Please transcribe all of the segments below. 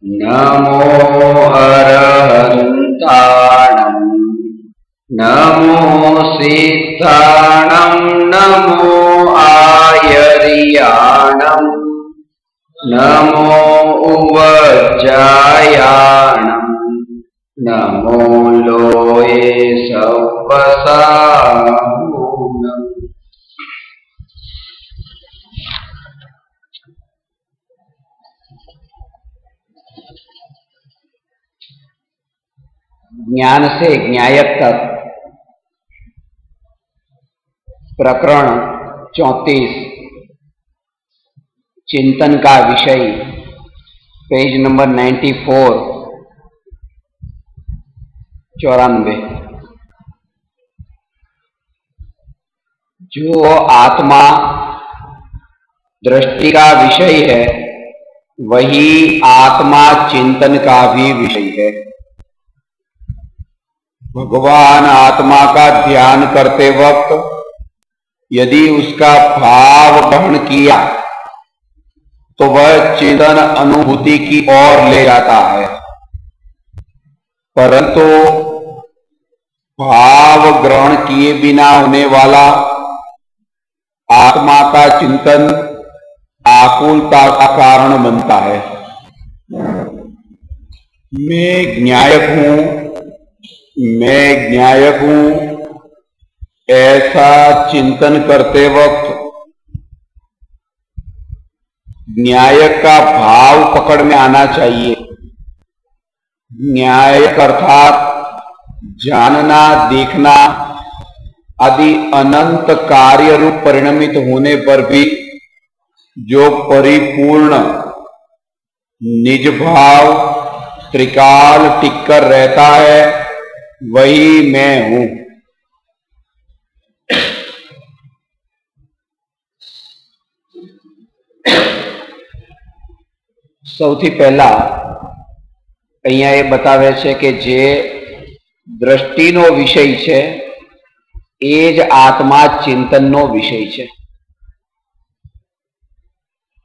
नमो अरहन्ताणं नमो सिद्धाणं नमो आयर्याणं नमो उवज्जायाणं नमो लोये सव्वसाहूनम्। ज्ञान से ज्ञायक तक प्रकरण 34 चिंतन का विषय, पेज नंबर 94 जो आत्मा दृष्टि का विषय है वही आत्मा चिंतन का भी विषय है। भगवान आत्मा का ध्यान करते वक्त यदि उसका भाव ग्रहण किया तो वह चिंतन अनुभूति की ओर ले जाता है, परंतु भाव ग्रहण किए बिना होने वाला आत्मा का चिंतन आकुलता का कारण बनता है। मैं ज्ञायक हूं ऐसा चिंतन करते वक्त न्यायक का भाव पकड़ में आना चाहिए। न्यायक अर्थात जानना, देखना आदि अनंत कार्य रूप परिणमित होने पर भी जो परिपूर्ण निज भाव त्रिकाल टिककर रहता है वही मैं हूं। સૌથી પહેલા અહીંયા એ બતાવે છે કે જે દ્રષ્ટિનો વિષય છે એ જ આત્મા ચિંતનનો વિષય છે।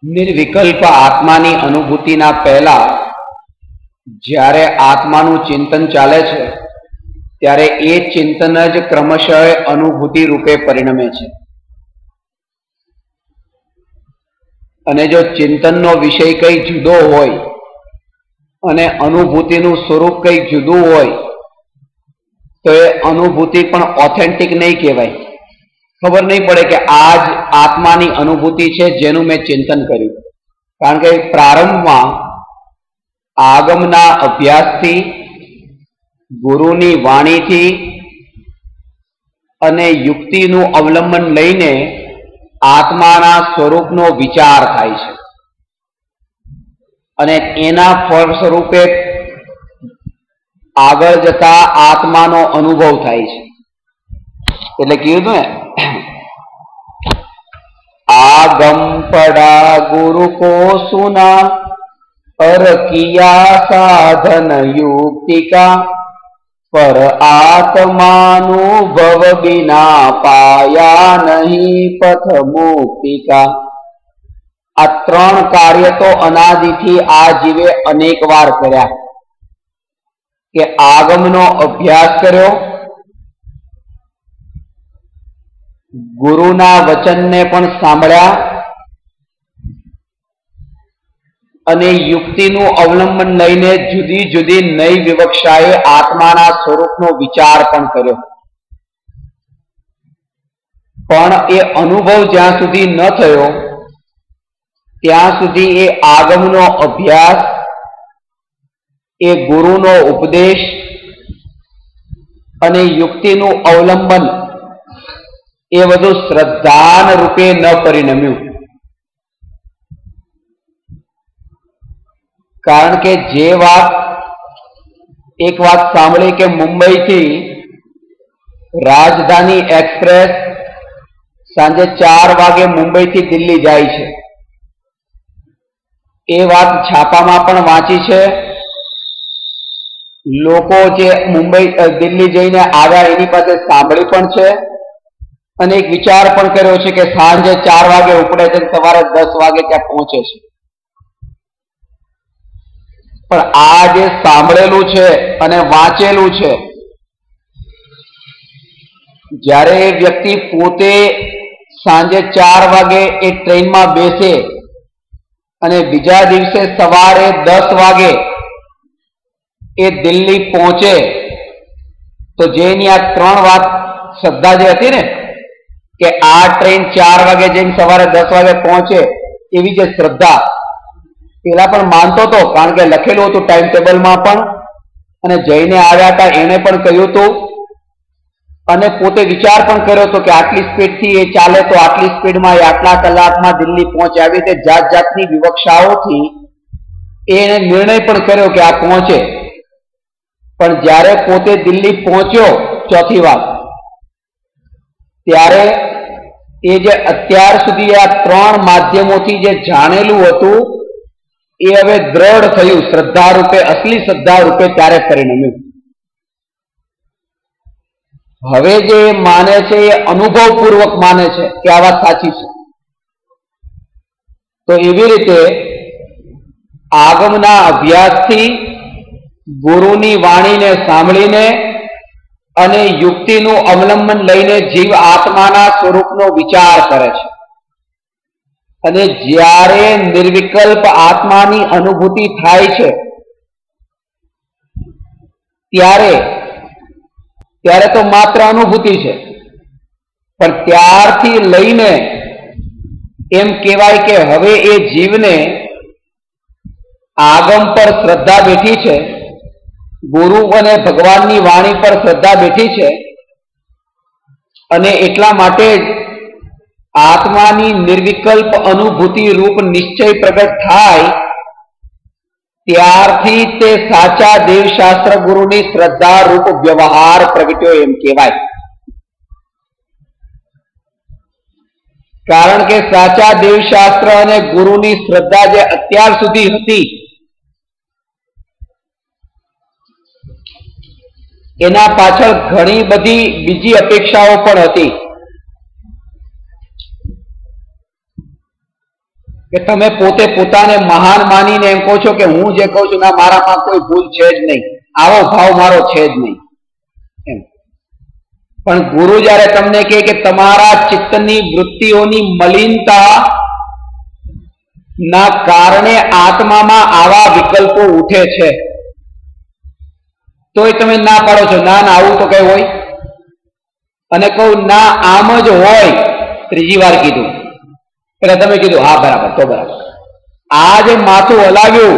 નિર્વિકલ્પ આત્માની અનુભૂતિના પહેલા જ્યારે આત્માનું ચિંતન ચાલે છે ત્યારે એ ચિંતન જ ક્રમશઃ અનુભૂતિ રૂપે પરિણમે છે। અને જો ચિંતનનો વિષય કઈ જુદો હોય અને અનુભૂતિનું સ્વરૂપ કઈ જુદું હોય તો એ અનુભૂતિ પણ ઓથેન્ટિક નહીં કહેવાય। ખબર નહીં પડે કે આ જ આત્માની અનુભૂતિ છે જેનું મેં ચિંતન કર્યું, કારણ કે પ્રારંભમાં આગમના અભ્યાસથી, ગુરુની વાણીથી અને યુક્તિનું અવલંબન લઈને આત્માના સ્વરૂપનો વિચાર થાય છે અને એના ફળ સ્વરૂપે આગળ જતા આત્માનો અનુભવ થાય છે। એટલે કીધું ને, આગમ પડા ગુરુ को सुना और किया साधन युक्तिका पर आत्मानुभव बिना पाया नहीं पथ मुक्ति का। आ त्रण कार्य तो अनादिथी आ जीवे अनेक वार कर्या के आगमनो अभ्यास कर्यो, गुरुना वचन ने पण सांभळ्या અને યુક્તિનું અવલંબન લઈને જુદી જુદી નઈ વિવક્ષાએ આત્માના સ્વરૂપનો વિચાર પણ કર્યો, પણ એ અનુભવ જ્યાં સુધી ન થયો ત્યાં સુધી એ આગમનો અભ્યાસ, એ ગુરુનો ઉપદેશ અને યુક્તિનું અવલંબન એ બધું શ્રદ્ધાન રૂપે ન પરિણમ્યું। कारण के जे एक बात सांभळी के मुंबई थी राजधानी एक्सप्रेस सांजे 4 वागे मुंबई थी दिल्ली जाय छे, ए बात छापामां पण वांची छे। लोको जे मुंबई दिल्ली जईने आव्या एनी पासे सांभळी पण छे અને એક વિચાર પણ કર્યો છે કે સાંજે 4 વાગે ઉપડે છે, સવારે 10 વાગે ત્યાં પહોંચે છે। પણ આ જે સાંભળેલું છે અને વાંચેલું છે, જ્યારે એ વ્યક્તિ પોતે સાંજે 4 વાગે એ ટ્રેનમાં બેસે અને બીજા દિવસે સવારે 10 વાગે એ દિલ્હી પહોંચે, તો જેની આ 3 વાત શ્રદ્ધા જે હતી ને કે આ ટ્રેન 4 વાગે જઈને સવારે 10 વાગે પહોંચે, એવી જે શ્રદ્ધા પેલા પણ માનતો હતો, કારણ કે લખેલું હતું ટાઈમ ટેબલમાં પણ, અને જઈને આવ્યા હતા એને પણ કહ્યું હતું, અને પોતે વિચાર પણ કર્યો હતો કે આટલી સ્પીડથી એ ચાલે તો આટલી સ્પીડમાં એ આટલા કલાકમાં દિલ્હી પહોંચે. આવી રીતે જાત જાતની વિવક્ષાઓથી એને નિર્ણય પણ કર્યો કે આ પહોંચે. પણ જ્યારે પોતે દિલ્હી પહોંચ્યો ચોથી વાત, ત્યારે એ જે અત્યાર સુધી આ 3 માધ્યમોથી જે જાણેલું હતું એ હવે દ્રઢ થયું, શ્રદ્ધા રૂપે, અસલી શ્રદ્ધા રૂપે ત્યારે પરિણમ્યું. હવે જે માને છે એ અનુભવપૂર્વક માને છે કે આ વાત સાચી છે. તો એવી રીતે આગમના અભ્યાસથી, ગુરુની વાણીને સાંભળીને અને યુક્તિનું અવલંબન લઈને જીવ આત્માના સ્વરૂપનો વિચાર કરે છે. અને જ્યારે નિર્વિકલ્પ આત્માની અનુભૂતિ થાય છે ત્યારે તો માત્ર અનુભૂતિ છે, પણ ત્યારથી લઈને એમ કહેવાય કે હવે એ જીવને આગમ પર શ્રદ્ધા બેઠી છે, ગુરુ અને ભગવાનની વાણી પર શ્રદ્ધા બેઠી છે, અને એટલા માટે જ આત્માની નિર્વિકલ્પ અનુભૂતિ રૂપ નિશ્ચય પ્રગટ થાય, ત્યારથી તે સાચા દેવશાસ્ત્ર ગુરુની શ્રદ્ધા રૂપ વ્યવહાર પ્રગટ્યો એમ કહેવાય. કારણ કે સાચા દેવશાસ્ત્ર અને ગુરુની શ્રદ્ધા જે અત્યાર સુધી હતી એના પાછળ ઘણી બધી બીજી અપેક્ષાઓ પણ હતી કે તમે પોતે પોતાને મહાન માનીને એમ કહો છો કે હું જે કહું છું ના, મારામાં કોઈ ભૂલ છે જ નહીં, આવો ભાવ મારો છે જ નહીં એમ. પણ ગુરુ જ્યારે તમને કહે કે તમારા ચિત્તની વૃત્તિઓની મલિનતા ના કારણે આત્મામાં આવા વિકલ્પો ઉઠે છે, તોય તમે ના પાડો છો, ના ના આવું તો કઈ હોય, અને કહું ના આમ જ હોય, 3જી વાર કીધું એટલે તમે કીધું હા બરાબર, તો બરાબર. આ જે માથું હલાવ્યું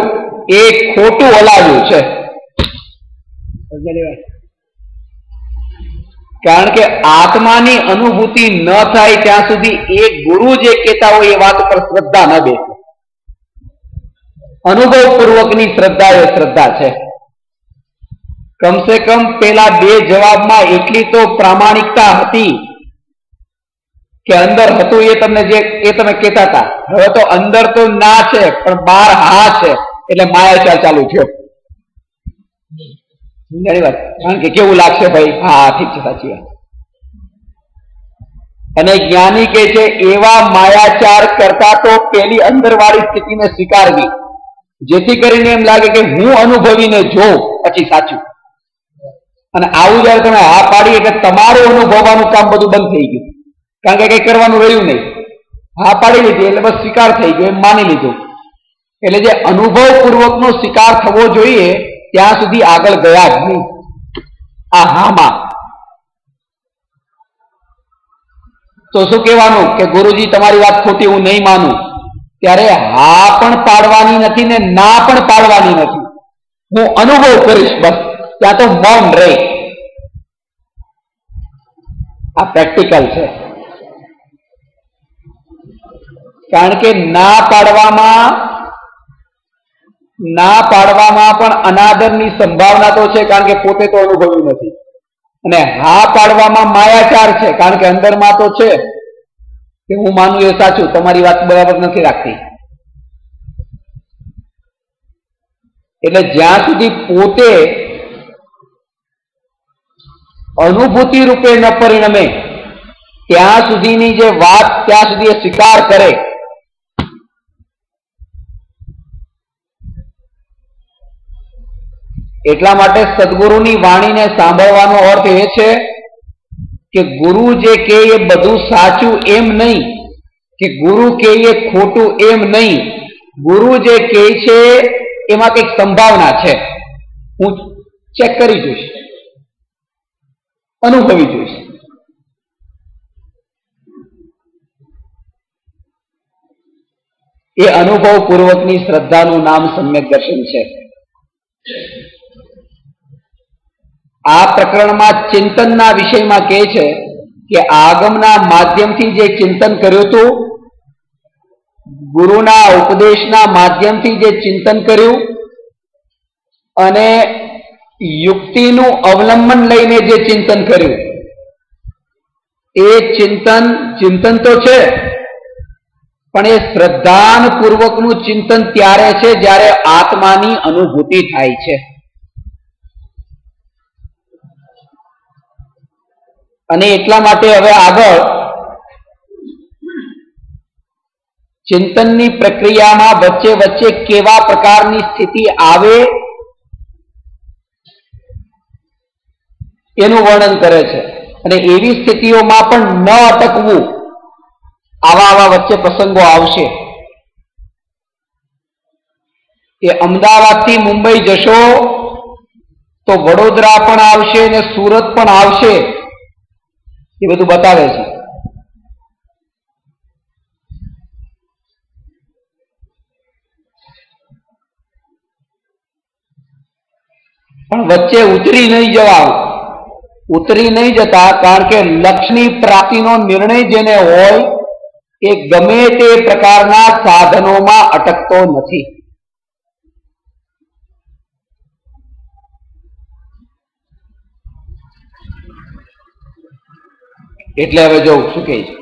એ ખોટું હલાવ્યું છે, કારણ કે આત્માની અનુભૂતિ ન થાય ત્યાં સુધી એ ગુરુ જે કહેતા હોય એ વાત પર શ્રદ્ધા ન બેસે. અનુભવપૂર્વકની શ્રદ્ધા એ શ્રદ્ધા છે. કમસે કમ પેલા 2 જવાબમાં એટલી તો પ્રામાણિકતા હતી કે અંદર હતું એ તમને એ તમે કહેતા હતા. હવે તો અંદર તો ના છે પણ બહાર હા છે, એટલે માયાચાર ચાલુ થયો. ઘણી વાત, કારણ કે કેવું લાગશે ભાઈ, હા ઠીક છે, સાચી વાત. અને જ્ઞાની કહે છે એવા માયાચાર કરતા તો પેલી અંદરવાળી સ્થિતિને સ્વીકારવી, જેથી કરીને એમ લાગે કે હું અનુભવીને જોઉં પછી સાચું. અને આવું જયારે તમે હા પાડી એટલે તમારું અનુભવવાનું કામ બધું બંધ થઈ ગયું, કારણ કે કઈ કરવાનું રહ્યું નહીં. હા પાડી લીધી એટલે બસ સ્વીકાર થઈ ગયો, એમ માની લીધું. એટલે જે અનુભવપૂર્વકનો સ્વીકાર થવો જોઈએ ત્યાં સુધી આગળ ગયા જ નહીં આ હામાં. તો શું કહેવાનું કે ગુરુજી તમારી વાત ખોટી, હું નહીં માનું, ત્યારે હા પણ પાડવાની નથી ને ના પણ પાડવાની નથી, હું અનુભવ કરીશ બસ. ત્યાં તો મૌન રહે. આ પ્રેક્ટિકલ છે, કારણ કે ના પાડવામાં પણ અનાદરની સંભાવના તો છે, કારણ કે પોતે તો અનુભવ્યું નથી. અને હા પાડવામાં માયાચાર છે, કારણ કે અંદરમાં તો છે કે હું માનું એ સાચું, તમારી વાત બરાબર નથી લાગતી. એટલે જ્યાં સુધી પોતે અનુભૂતિ રૂપે ન પરિણમે ત્યાં સુધીની જે વાત, ત્યાં સુધી એ સ્વીકાર કરે. એટલા માટે સદગુરુની વાણીને સાંભળવાનો અર્થ એ છે કે ગુરુ જે કહે એ બધું સાચું એમ નહીં, કે ગુરુ કહે એ ખોટું એમ નહીં. ગુરુ જે કહે છે એમાં કંઈક સંભાવના છે, હું ચેક કરી જોઈશ, અનુભવી જોઈશ. એ અનુભવ પૂર્વકની શ્રદ્ધાનું નામ સમ્યક દર્શન છે. આ પ્રકરણમાં ચિંતનના વિષયમાં કહે છે કે આગમના માધ્યમથી જે ચિંતન કર્યું હતું, ગુરુના ઉપદેશના માધ્યમથી જે ચિંતન કર્યું અને યુક્તિનું અવલંબન લઈને જે ચિંતન કર્યું, એ ચિંતન તો છે, પણ એ શ્રદ્ધાપૂર્વકનું ચિંતન ત્યારે છે જ્યારે આત્માની અનુભૂતિ થાય છે. અને એટલા માટે હવે આગળ ચિંતનની પ્રક્રિયામાં વચ્ચે વચ્ચે કેવા પ્રકારની સ્થિતિ આવે એનું વર્ણન કરે છે. અને એવી સ્થિતિઓમાં પણ ન અટકવું, આવા વચ્ચે પ્રસંગો આવશે. એ અમદાવાદથી મુંબઈ જશો તો વડોદરા પણ આવશે અને સુરત પણ આવશે, એ બધું બતાવે છે. પણ વચ્ચે ઉતરી નહીં જતા, કારણ કે લક્ષ્યની પ્રાપ્તિનો નિર્ણય જેને હોય એ ગમે તે પ્રકારના સાધનોમાં અટકતો નથી. એટલે હવે જો શું કહે છે,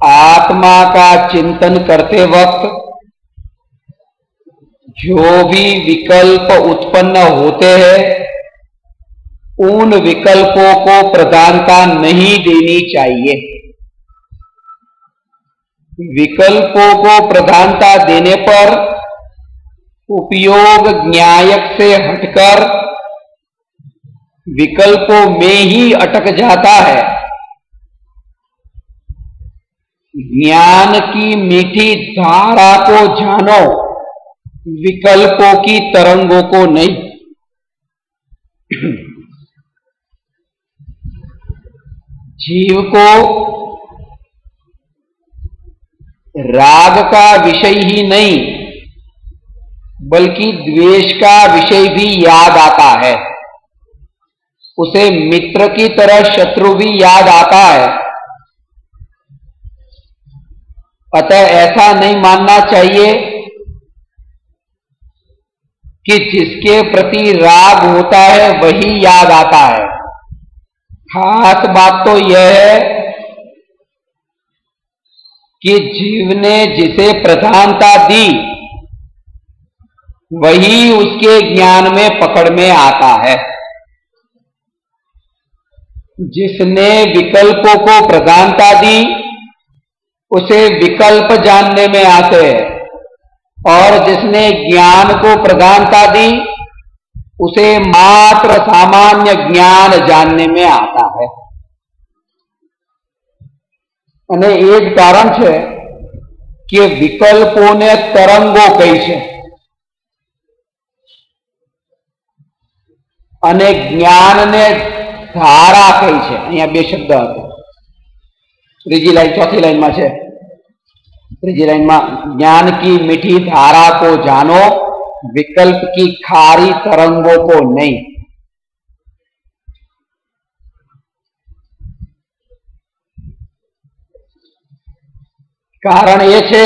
आत्मा का चिंतन करते वक्त जो भी विकल्प उत्पन्न होते हैं उन विकल्पों को प्रधानता नहीं देनी चाहिए. विकल्पों को प्रधानता देने पर उपयोग न्यायक से हटकर विकल्पों में ही अटक जाता है. ज्ञान की मीठी धारा को जानो, विकल्पों की तरंगों को नहीं. जीव को राग का विषय ही नहीं बल्कि द्वेष का विषय भी याद आता है. उसे मित्र की तरह शत्रु भी याद आता है. अतः ऐसा नहीं मानना चाहिए कि जिसके प्रति राग होता है वही याद आता है. खास बात तो यह है कि जीव ने जिसे प्रधानता दी वही उसके ज्ञान में पकड़ में आता है. जिसने विकल्पों को प्रधानता दी उसे विकल्प जानने में आते हैं, और जिसने ज्ञान को प्रधानता दी उसे मात्र सामान्य ज्ञान जानने में आता है. અને એ જ કારણ છે કે વિકલ્પોને તરંગો કહી છે અને જ્ઞાનને ધારા કહી છે. અહીંયા બે શબ્દ હતા. ત્રીજી લાઈન ચોથી લાઈનમાં છે. ત્રીજી લાઈનમાં ज्ञान की मीठी धारा को जानो, विकल्प की खारी तरंगों को नहीं. કારણ એ છે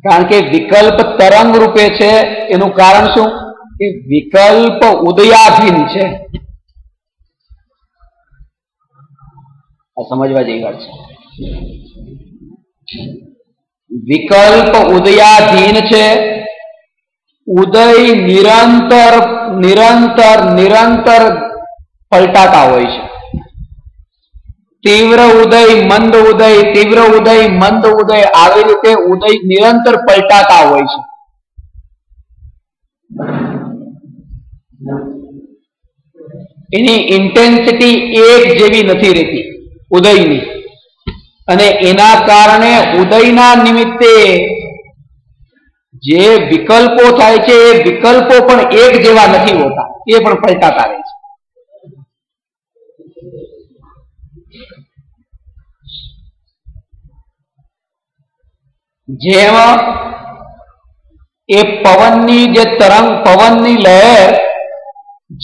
કારણ કે વિકલ્પ તરંગ રૂપે છે. એનું કારણ શું કે વિકલ્પ ઉદયાધીન છે. આ સમજવા જેવી વાત છે. વિકલ્પ ઉદયાધીન છે. ઉદય નિરંતર નિરંતર નિરંતર પલટાતા હોય છે. तीव्र उदय मंद उदय, तीव्र उदय मंद उदय, આવી રીતે ઉદય નિરંતર પલટાતા હોય છે. એની ઇન્ટેન્સિટી એક જેવી નથી રહેતી ઉદયની, અને એના કારણે ઉદયના નિમિત્તે જે વિકલ્પો થાય છે એ વિકલ્પો પણ એક જેવા નથી હોતા, એ પણ પલટાતા રહે છે. જેમ એ પવનની જે તરંગ, પવનની લહેર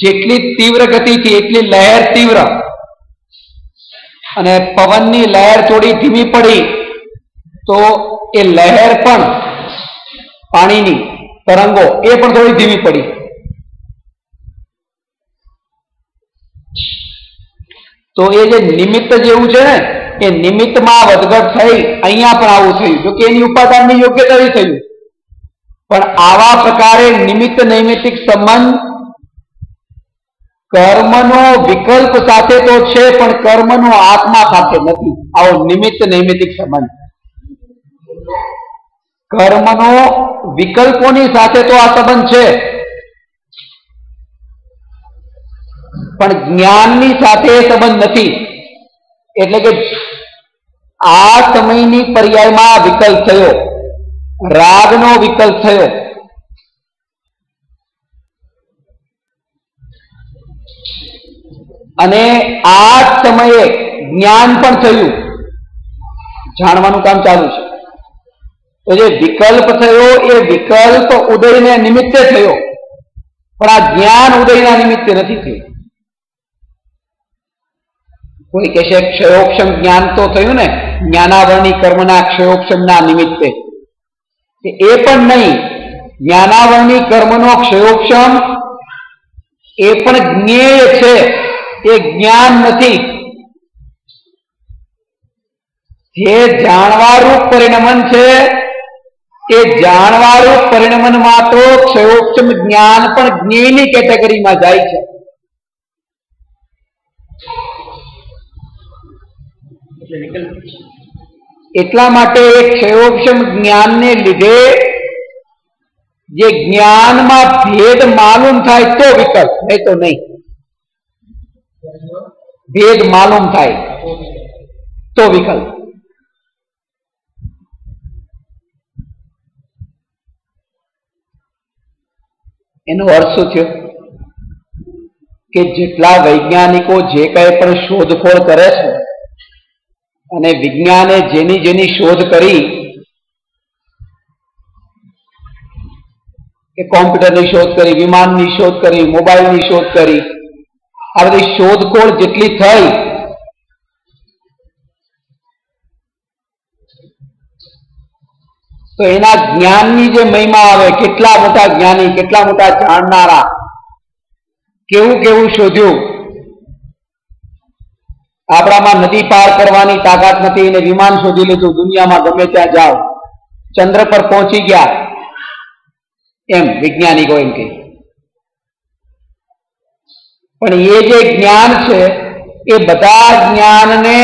જેટલી તીવ્ર ગતિથી એટલી લહેર તીવ્ર, અને પવનની લહેર થોડી ધીમી પડી તો એ લહેર પણ પાણીની તરંગો એ પણ થોડી ધીમી પડી. તો એ જે નિમિત્ત જેવું છે ને, એ નિમિત્તમાં વધઘટ થઈ અહીંયા પણ આવું થયું, જો કે એની ઉપાદાનની યોગ્યતાથી થયું. પણ આવા પ્રકારે નિમિત્ત નૈમિત્તિક સંબંધ કર્મનો વિકલ્પ સાથે તો છે, પણ કર્મનો આત્મા સાથે નથી. આવો નિમિત્ત નૈમિત્તિક સંબંધ કર્મનો વિકલ્પોની સાથે તો આ સંબંધ છે, પણ જ્ઞાનની સાથે એ સંબંધ નથી. એટલે કે આ સમયની પર્યાયમાં વિકલ્પ થયો, રાગનો વિકલ્પ થયો, અને આ સમયે જ્ઞાન પણ થયું, જાણવાનું કામ ચાલુ છે. તો જે વિકલ્પ થયો એ વિકલ્પ ઉદયને નિમિત્તે થયો, પણ આ જ્ઞાન ઉદયના નિમિત્તે નથી થયું. કોઈ કહેશે ક્ષયોક્ષમ જ્ઞાન તો થયું ને જ્ઞાનાવરણી કર્મના ક્ષયોક્ષમના નિમિત્તે, એ પણ નહીં. જ્ઞાનાવરણી કર્મનો ક્ષયોક્ષમ એ પણ જ્ઞેય છે, એ જ્ઞાન નથી. જે જાણવારૂપ પરિણમન છે એ જાણવારૂપ પરિણમનમાં તો ક્ષયોક્ષમ જ્ઞાન પણ જ્ઞેયની કેટેગરીમાં જાય છે. એટલા માટે એ ક્ષયોક્ષમ જ્ઞાનને લીધે જે જ્ઞાનમાં ભેદ માલુમ થાય તો વિકલ્પ, નહીં તો નહીં. ભેદ માલુમ થાય તો વિકલ્પ. એનો અર્થ શું થયો કે જેટલા વૈજ્ઞાનિકો જે કંઈ પણ શોધખોળ કરે છે, અને વિજ્ઞાને જેની જેની શોધ કરી, કે કોમ્પ્યુટરની શોધ કરી, વિમાનની શોધ કરી, મોબાઈલની શોધ કરી, આ બધી શોધખોળ જેટલી થઈ, તો એના જ્ઞાનની જે મહિમા આવે, કેટલા મોટા જ્ઞાની, કેટલા મોટા જાણનારા, કેવું કેવું શોધ્યું. આપણામાં નદી પાર કરવાની તાકાત નથી ને વિમાન શોધી લીધું, દુનિયામાં ગમે ત્યાં જાઓ, ચંદ્ર પર પહોંચી ગયા, એમ વિજ્ઞાનિકો એમ કે. પણ એ જે જ્ઞાન છે એ બધા જ્ઞાનને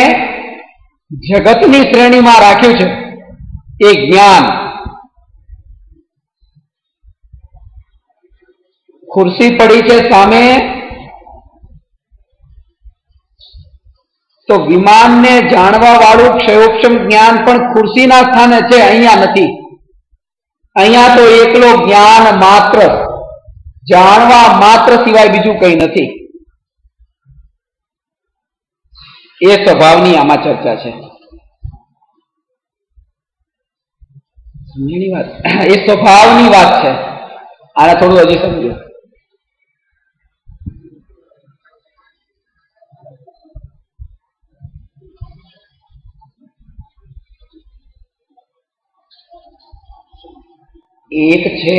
જગતની શ્રેણીમાં રાખ્યું છે. એ જ્ઞાન ખુરશી પડી છે સામે, તો વિમાનને જાણવા વાળું ક્ષયોક્ષમ જ્ઞાન પણ ખુરશીના સ્થાને છે, અહીંયા નથી. અહીંયા તો એકલો જ્ઞાન માત્ર, જાણવા માત્ર સિવાય બીજું કંઈ નથી. એ સ્વભાવની આમાં ચર્ચા છે. વાત એ સ્વભાવની વાત છે. આને થોડું હજી સમજો. એક છે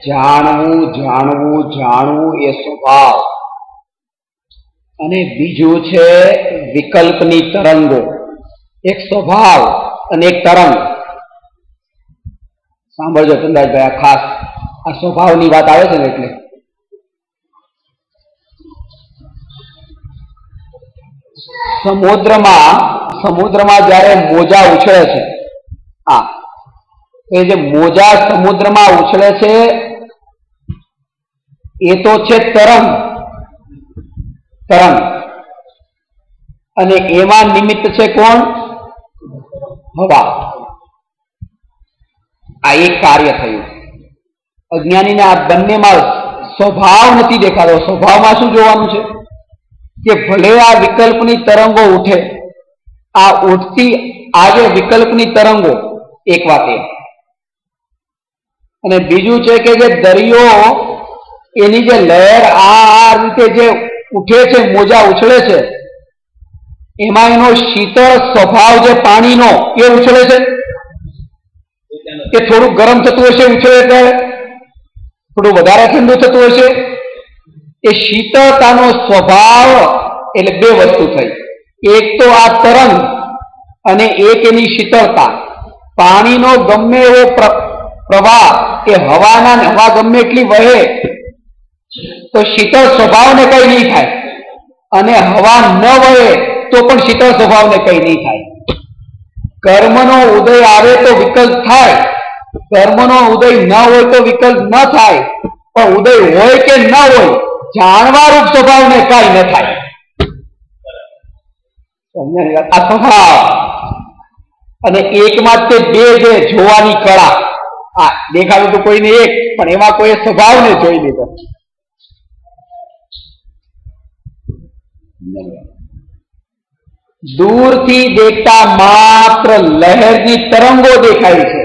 જાણવું જાણવું જાણવું એ સ્વભાવ, અને બીજું છે વિકલ્પની તરંગો. એક સ્વભાવ અને એક તરંગ. સાંભળજો ચંદ્રભાઈ, આ ખાસ આ સ્વભાવની વાત આવે છે ને, એટલે સમુદ્રમાં જ્યારે મોજા ઉછળે છે, એ જે મોજા સમુદ્રમાં ઉછળે છે એ તો છે તરંગ. તરંગ અને એમાં નિમિત્ત છે કોણ? હવા. આ એક કાર્ય થયું. અજ્ઞાનીને આ બંનેમાં સ્વભાવ નથી દેખાતો. સ્વભાવમાં શું જોવાનું છે કે ભલે આ વિકલ્પની તરંગો ઉઠે, આ ઉઠતી આજે વિકલ્પની તરંગો એક વાત એ, અને બીજું છે કે જે દરિયો એની જે લહેર આ રીતે જે ઉઠે છે, મોજા ઉછળે છે, એમાં એનો શીતળ સ્વભાવ જે પાણીનો એ ઉછળે છે કે થોડું ગરમ થતું હશે ઉછળે ત્યારે, થોડું વધારે ઠંડુ થતું હશે. એ શીતળતાનો સ્વભાવ એટલે બે વસ્તુ થઈ. એક તો આ તરંગ અને એક એની શીતળતા. પાણીનો ગમે એવો પ્રવાહ એ હવા ગમે એટલી વહે તો શીતળ સ્વભાવને કઈ નહીં થાય, અને હવા ન વહે તો પણ શીતળ સ્વભાવને કઈ નહીં થાય. કર્મનો ઉદય આવે તો વિકલ્પ થાય, કર્મનો ઉદય ન હોય તો વિકલ્પ ન થાય. પણ ઉદય હોય કે ન હોય, જાણવારૂપ સ્વભાવને કઈ ન થાય. આ સ્વભાવ અને એકમાં તે બે જે જોવાની કળા. આ દેખાડું તો કોઈને એક, પણ એમાં કોઈ સ્વભાવને જોઈ લીધો. દૂરથી દેખતા માત્ર લહેરની તરંગો દેખાય છે,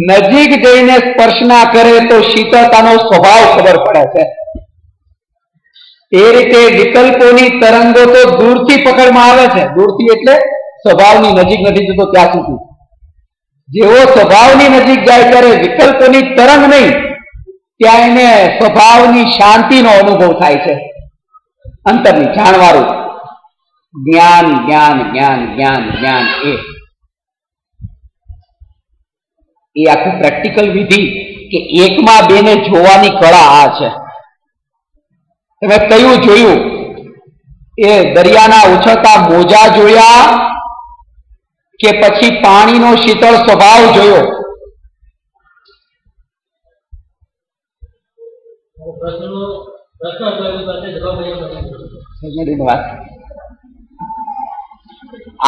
નજીક જઈને સ્પર્શ ના કરે તો શીતળતાનો સ્વભાવ ખબર પડે છે. એ રીતે વિકલ્પોની તરંગો તો દૂરથી પકડમાં આવે છે. દૂરથી એટલે સ્વભાવની નજીક નથી જતો ત્યાં સુધી. જેવો સ્વભાવની નજીક જાય ત્યારે વિકલ્પોની તરંગ નહીં, ત્યાં એને સ્વભાવની શાંતિનો અનુભવ થાય છે. અંતરની જાણવારું જ્ઞાન જ્ઞાન જ્ઞાન જ્ઞાન જ્ઞાન એ આખું પ્રેક્ટિકલ વિધિ કે એકમાં બેને જોવાની કળા આ છે. તમે કયું જોયું? એ દરિયાના ઉછળતા મોજા જોયા કે પછી પાણીનો શીતળ સ્વભાવ જોયો?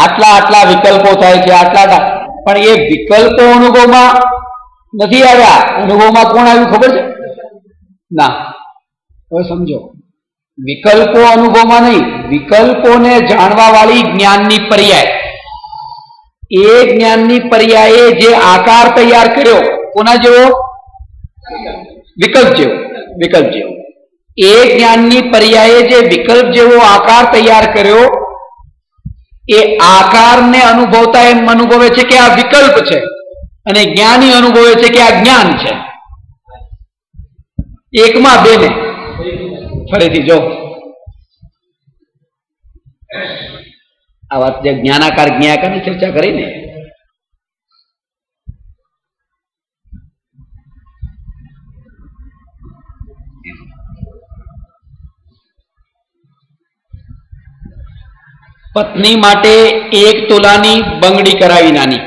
આટલા વિકલ્પો થાય છે, આટલા, પણ એ વિકલ્પો અનુભવમાં નથી આવ્યા. અનુભવમાં કોણ આવ્યું ખબર છે? ના. હવે સમજો, વિકલ્પો અનુભવમાં નહીં, વિકલ્પોને જાણવા વાળી જ્ઞાનની પર્યાય. એ જ્ઞાનની પર્યાયે જે આકાર તૈયાર કર્યો, કોના જેવો? વિકલ્પ જેવો. વિકલ્પ જેવો. એ જ્ઞાનની પર્યાયે જે વિકલ્પ જેવો આકાર તૈયાર કર્યો, એ આકારને અનુભવતા એમ અનુભવે છે કે આ વિકલ્પ છે, અને જ્ઞાની અનુભવે છે કે આ જ્ઞાન છે. એકમાં બેને ફરીથી જો આ વાત જે જ્ઞાનાકાર જ્ઞાકારની ચર્ચા કરી ને, પત્ની માટે 1 તોલાની બંગડી કરાવી નાની.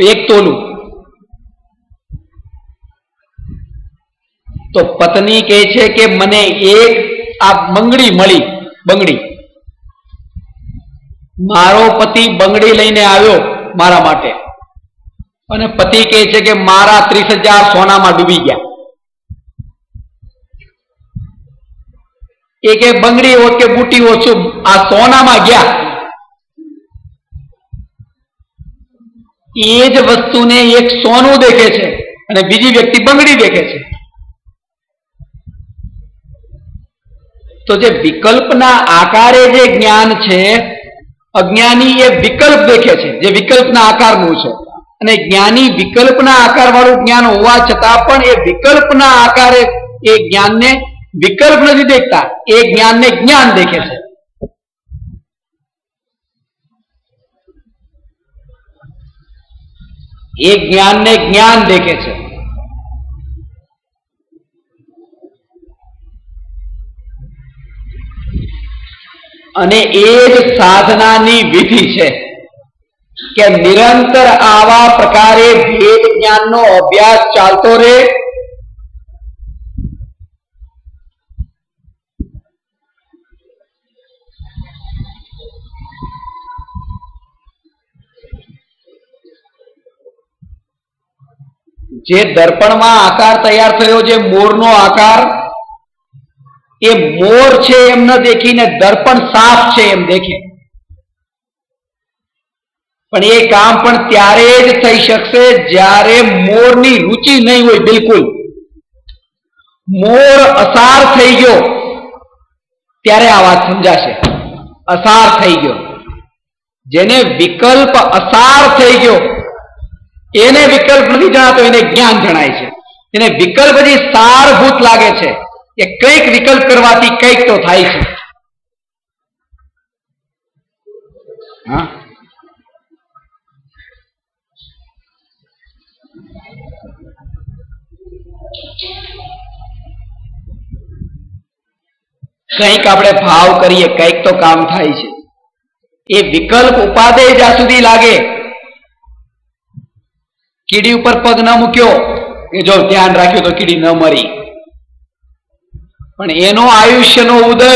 1 તોલું. તો પત્ની કહે છે કે મને એક આ બંગડી મળી. બંગડી, મારો પતિ બંગડી લઈને આવ્યો મારા માટે, અને પતિ કહે છે કે મારા 30,000 સોનામાં ડૂબી ગયા. એ કે બંગડી હોત કે બુટી હોત, શું આ સોનામાં ગયા? એ જ વસ્તુને એક સોનું દેખે છે અને બીજી વ્યક્તિ બંગડી દેખે છે. તો જે વિકલ્પના આકારે જે જ્ઞાન છે, અજ્ઞાની એ વિકલ્પ દેખે છે જે વિકલ્પના આકારનું છે, અને જ્ઞાની વિકલ્પના આકાર વાળું જ્ઞાન હોવા છતાં પણ એ વિકલ્પના આકારે એ જ્ઞાનને વિકલ્પ નથી દેખતા, એ જ્ઞાનને જ્ઞાન દેખે છે. એ જ્ઞાનને જ્ઞાન દેખે છે. અને એ જ સાધનાની વિધિ છે કે નિરંતર આવા પ્રકારે ભેદ જ્ઞાનનો અભ્યાસ ચાલતો રહે જે દર્પણમાં આકાર તૈયાર થયો, જે મોરનો આકાર, એ મોર છે એમ ન દેખીને દર્પણ સાફ છે એમ દેખે. પણ એ કામ પણ ત્યારે જ થઈ શકશે જ્યારે મોરની રુચિ નહીં હોય. બિલકુલ મોર અસાર થઈ ગયો ત્યારે આ વાત સમજાશે. અસાર થઈ ગયો, જેને વિકલ્પ અસાર થઈ ગયો એને વિકલ્પ નથી જણાતો, એને જ્ઞાન જણાય છે. એને વિકલ્પ હજી સારભૂત લાગે છે કે કંઈક વિકલ્પ કરવાથી કંઈક તો થાય છે. હા, કંઈક આપણે ભાવ કરીએ, કંઈક તો કામ થાય છે. એ વિકલ્પ ઉપાદેય જ્યાં સુધી લાગે, કીડી ઉપર પગ ન મૂક્યો કે જો ધ્યાન રાખ્યું તો કીડી ન મરી, પણ એનો આયુષ્યનો ઉદય,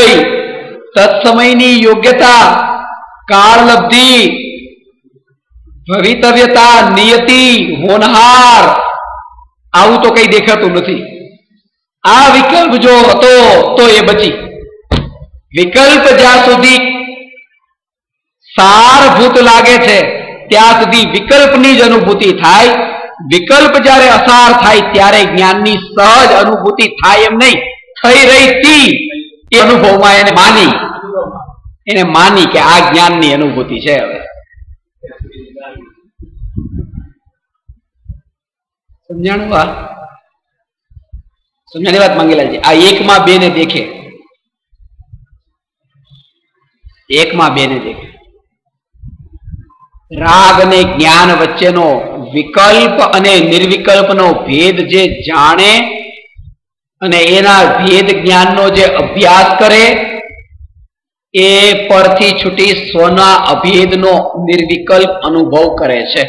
તત્સમયની યોગ્યતા, કાળલબ્ધિ, ભવિતવ્યતા, નિયતિ, હોનહાર, આવું તો કઈ દેખાતું નથી. આ વિકલ્પ જો હતો તો એ બચી. વિકલ્પ જ્યાં સુધી સારભૂત લાગે છે ત્યાં સુધી વિકલ્પની જ અનુભૂતિ થાય. વિકલ્પ જ્યારે અસાર થાય ત્યારે જ્ઞાનની સહજ અનુભૂતિ થાય એમ નહીં, થઈ રહી હતી એ અનુભવમાં એને માની કે આ જ્ઞાનની અનુભૂતિ છે. હવે સમજાણું? સમજાણી વાત માંગેલાલજી. આ એકમાં બે ને દેખે, એકમાં બે ને દેખે. રાગ અને જ્ઞાન વચ્ચેનો વિકલ્પ અને નિર્વિકલ્પનો ભેદ જે જાણે અને એના ભેદ જ્ઞાનનો જે અભ્યાસ કરે, એ પરથી છૂટી સ્વના અભેદનો નિર્વિકલ્પ અનુભવ કરે છે.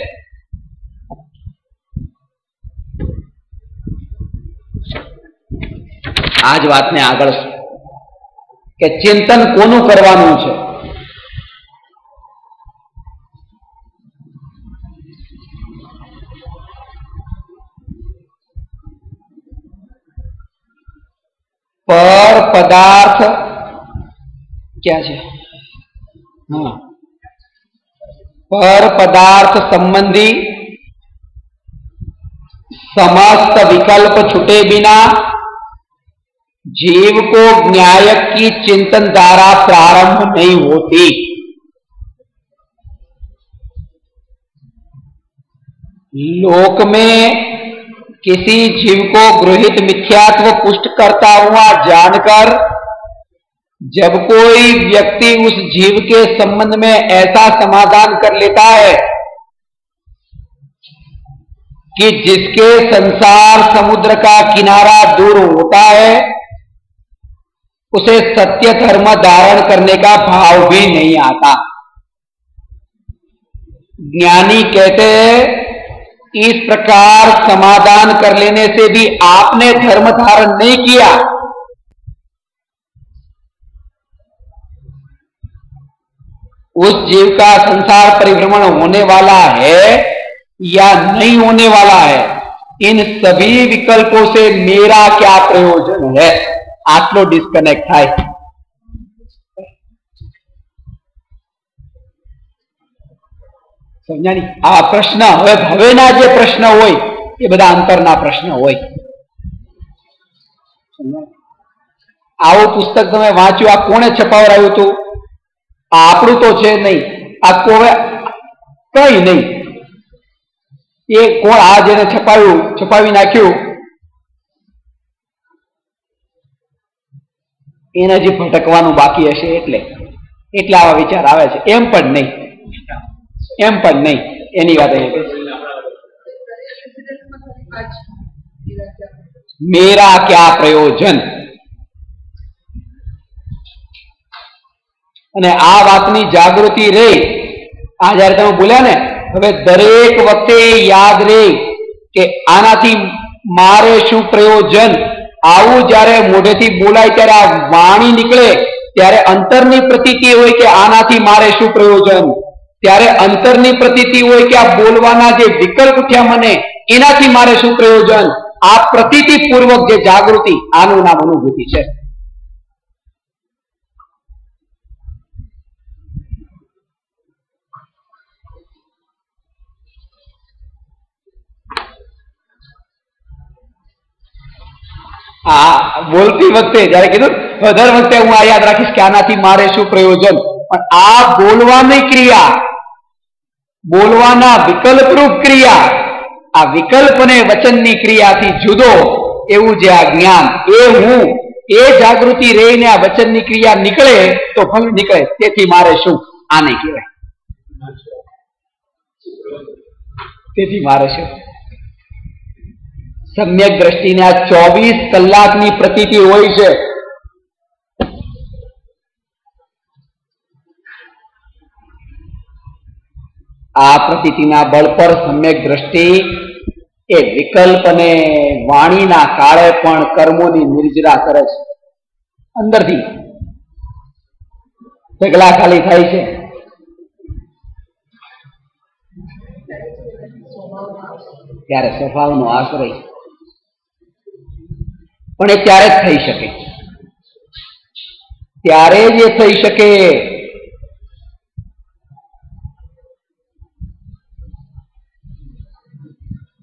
આ જ વાતને આગળ કે ચિંતન કોનું કરવાનું છે. પર પદાર્થ क्या છે? हाँ, पर पदार्थ संबंधी समस्त विकल्प छूटे बिना जीव को न्यायक की चिंतन धारा प्रारंभ नहीं होती. लोक में किसी जीव को गृहित मिथ्यात्व पुष्ट करता हुआ जानकर जब कोई व्यक्ति उस जीव के संबंध में ऐसा समाधान कर लेता है कि जिसके संसार समुद्र का किनारा दूर होता है, उसे सत्य धर्म धारण करने का भाव भी नहीं आता. ज्ञानी कहते हैं इस प्रकार समाधान कर लेने से भी आपने धर्म धारण नहीं किया. उस जीव का संसार परिभ्रमण होने वाला है या नहीं होने वाला है, इन सभी विकल्पों से मेरा क्या प्रयोजन है? आटलो डिस्कनेक्ट थाय. समझानी? आ प्रश्न हवेना जे प्रश्न होय ए बधा अंतरना प्रश्न होय. आवो पुस्तक तमे वांच्યું, आ कोणे छपावराव्યું હતું? આપણું તો છે નહીં, આ કોઈ કઈ નહીં. એ કોણ આ જેને છપાવી નાખ્યું એને હજી ભટકવાનું બાકી હશે, એટલે આવા વિચાર આવે છે. એમ પણ નહીં, એની વાત મેરા ક્યા પ્રયોજન. અને આ વાતની જાગૃતિ રહે. આ જયારે તમે બોલ્યા ને, હવે દરેક વખતે યાદ રહે કે આનાથી મારે શું પ્રયોજન. આવું જયારે મોઢેથી બોલાય ત્યારે આ વાણી નીકળે ત્યારે અંતરની પ્રતીતિ હોય કે આનાથી મારે શું પ્રયોજન. ત્યારે અંતરની પ્રતીતિ હોય કે આ બોલવાના જે વિકલ્પ થયા મને એનાથી મારે શું પ્રયોજન? આ પ્રતીતિ પૂર્વક જે જાગૃતિ, આનું નામ અનુભૂતિ છે. આ બોલતી વખતે જયારે કીધું દર વખતે હું આ યાદ રાખીશ કે આનાથી મારે શું પ્રયોજન, પણ આ બોલવાની ક્રિયા, બોલવાના વિકલ્પરૂપ ક્રિયા, આ વિકલ્પ અને વચનની ક્રિયાથી જુદો એવું જે આ જ્ઞાન, એ હું, એ જાગૃતિ રહીને આ વચનની ક્રિયા નીકળે તો ફળ નીકળે. તેથી મારે શું? આને કહેવાય. તેથી મારે શું? સમ્યક દ્રષ્ટિને આ 24 કલાકની પ્રતીતિ હોય છે. આ પ્રતીતિના બળ પર સમ્યક દ્રષ્ટિ એ વિકલ્પ અને વાણીના કાળે પણ કર્મોની નિર્જરા કરે છે. અંદરથી ઢગલા ખાલી થાય છે. ત્યારે સ્વભાવનો આશ્રય, પણ એ ત્યારે જ થઈ શકે, ત્યારે જ એ થઈ શકે.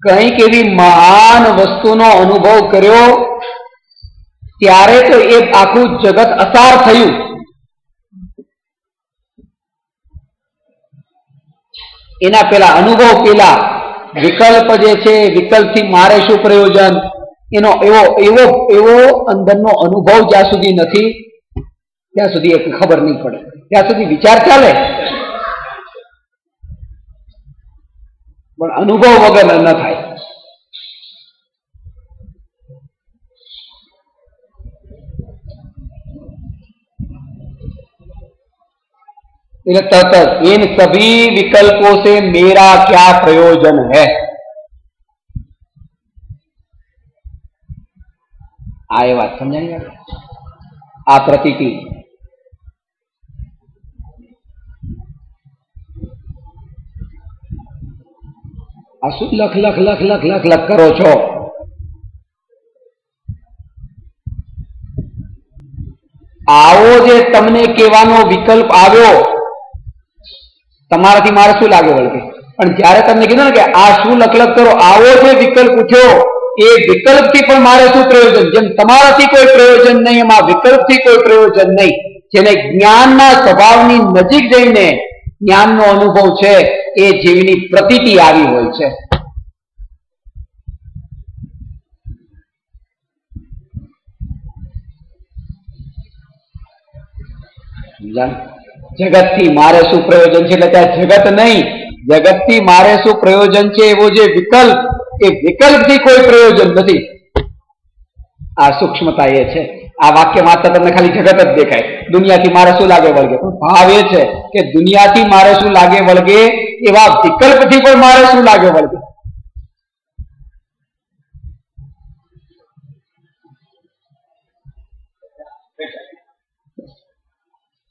કંઈક એવી મહાન વસ્તુનો અનુભવ કર્યો ત્યારે તો એ આખું જગત અસાર થયું. એના પેલા અનુભવ પેલા વિકલ્પ જે છે, વિકલ્પથી મારે શું પ્રયોજન, એનો એવો એવો એવો અંદરનો અનુભવ જ્યાં સુધી નથી ત્યાં સુધી એ ખબર નહીં પડે. ત્યાં સુધી વિચાર ચાલે, પણ અનુભવ વગર ન થાય. એટલે तत इन सभी विकल्पों से मेरा क्या प्रयोजन है? આ એ વાત સમજાય. આ પ્રતીતિ આ શું લખ લખ લખ લખ લખ લખ કરો છો? આવો જે તમને કહેવાનો વિકલ્પ આવ્યો, તમારાથી મારે શું લાગે વળગે? પણ જયારે તમને કીધું ને કે આ શું લખલખ કરો, આવો જે વિકલ્પ ઉઠ્યો, એ વિકલ્પથી પણ મારે શું પ્રયોજન? જેમ તમારાથી કોઈ પ્રયોજન નહીં, એમાં વિકલ્પથી કોઈ પ્રયોજન નહીં. જેને જ્ઞાનના સ્વભાવની નજીક જઈને જ્ઞાનનો અનુભવ છે, એ જીવની પ્રતીતિ આવી હોય છે. જગતથી મારે શું પ્રયોજન છે? એટલે ત્યાં જગત નહીં, જગતથી મારે શું પ્રયોજન છે એવો જે વિકલ્પ, એ વિકલ્પથી કોઈ પ્રયોજન નથી. આ સૂક્ષ્મતા એ છે. આ વાક્ય માત્ર તમને ખાલી જગત જ દેખાય. દુનિયાથી મારે શું લાગે વળગે, પણ ભાવ એ છે કે દુનિયાથી મારે શું લાગે વળગે, એવા વિકલ્પથી પણ મારે શું લાગે વળગે.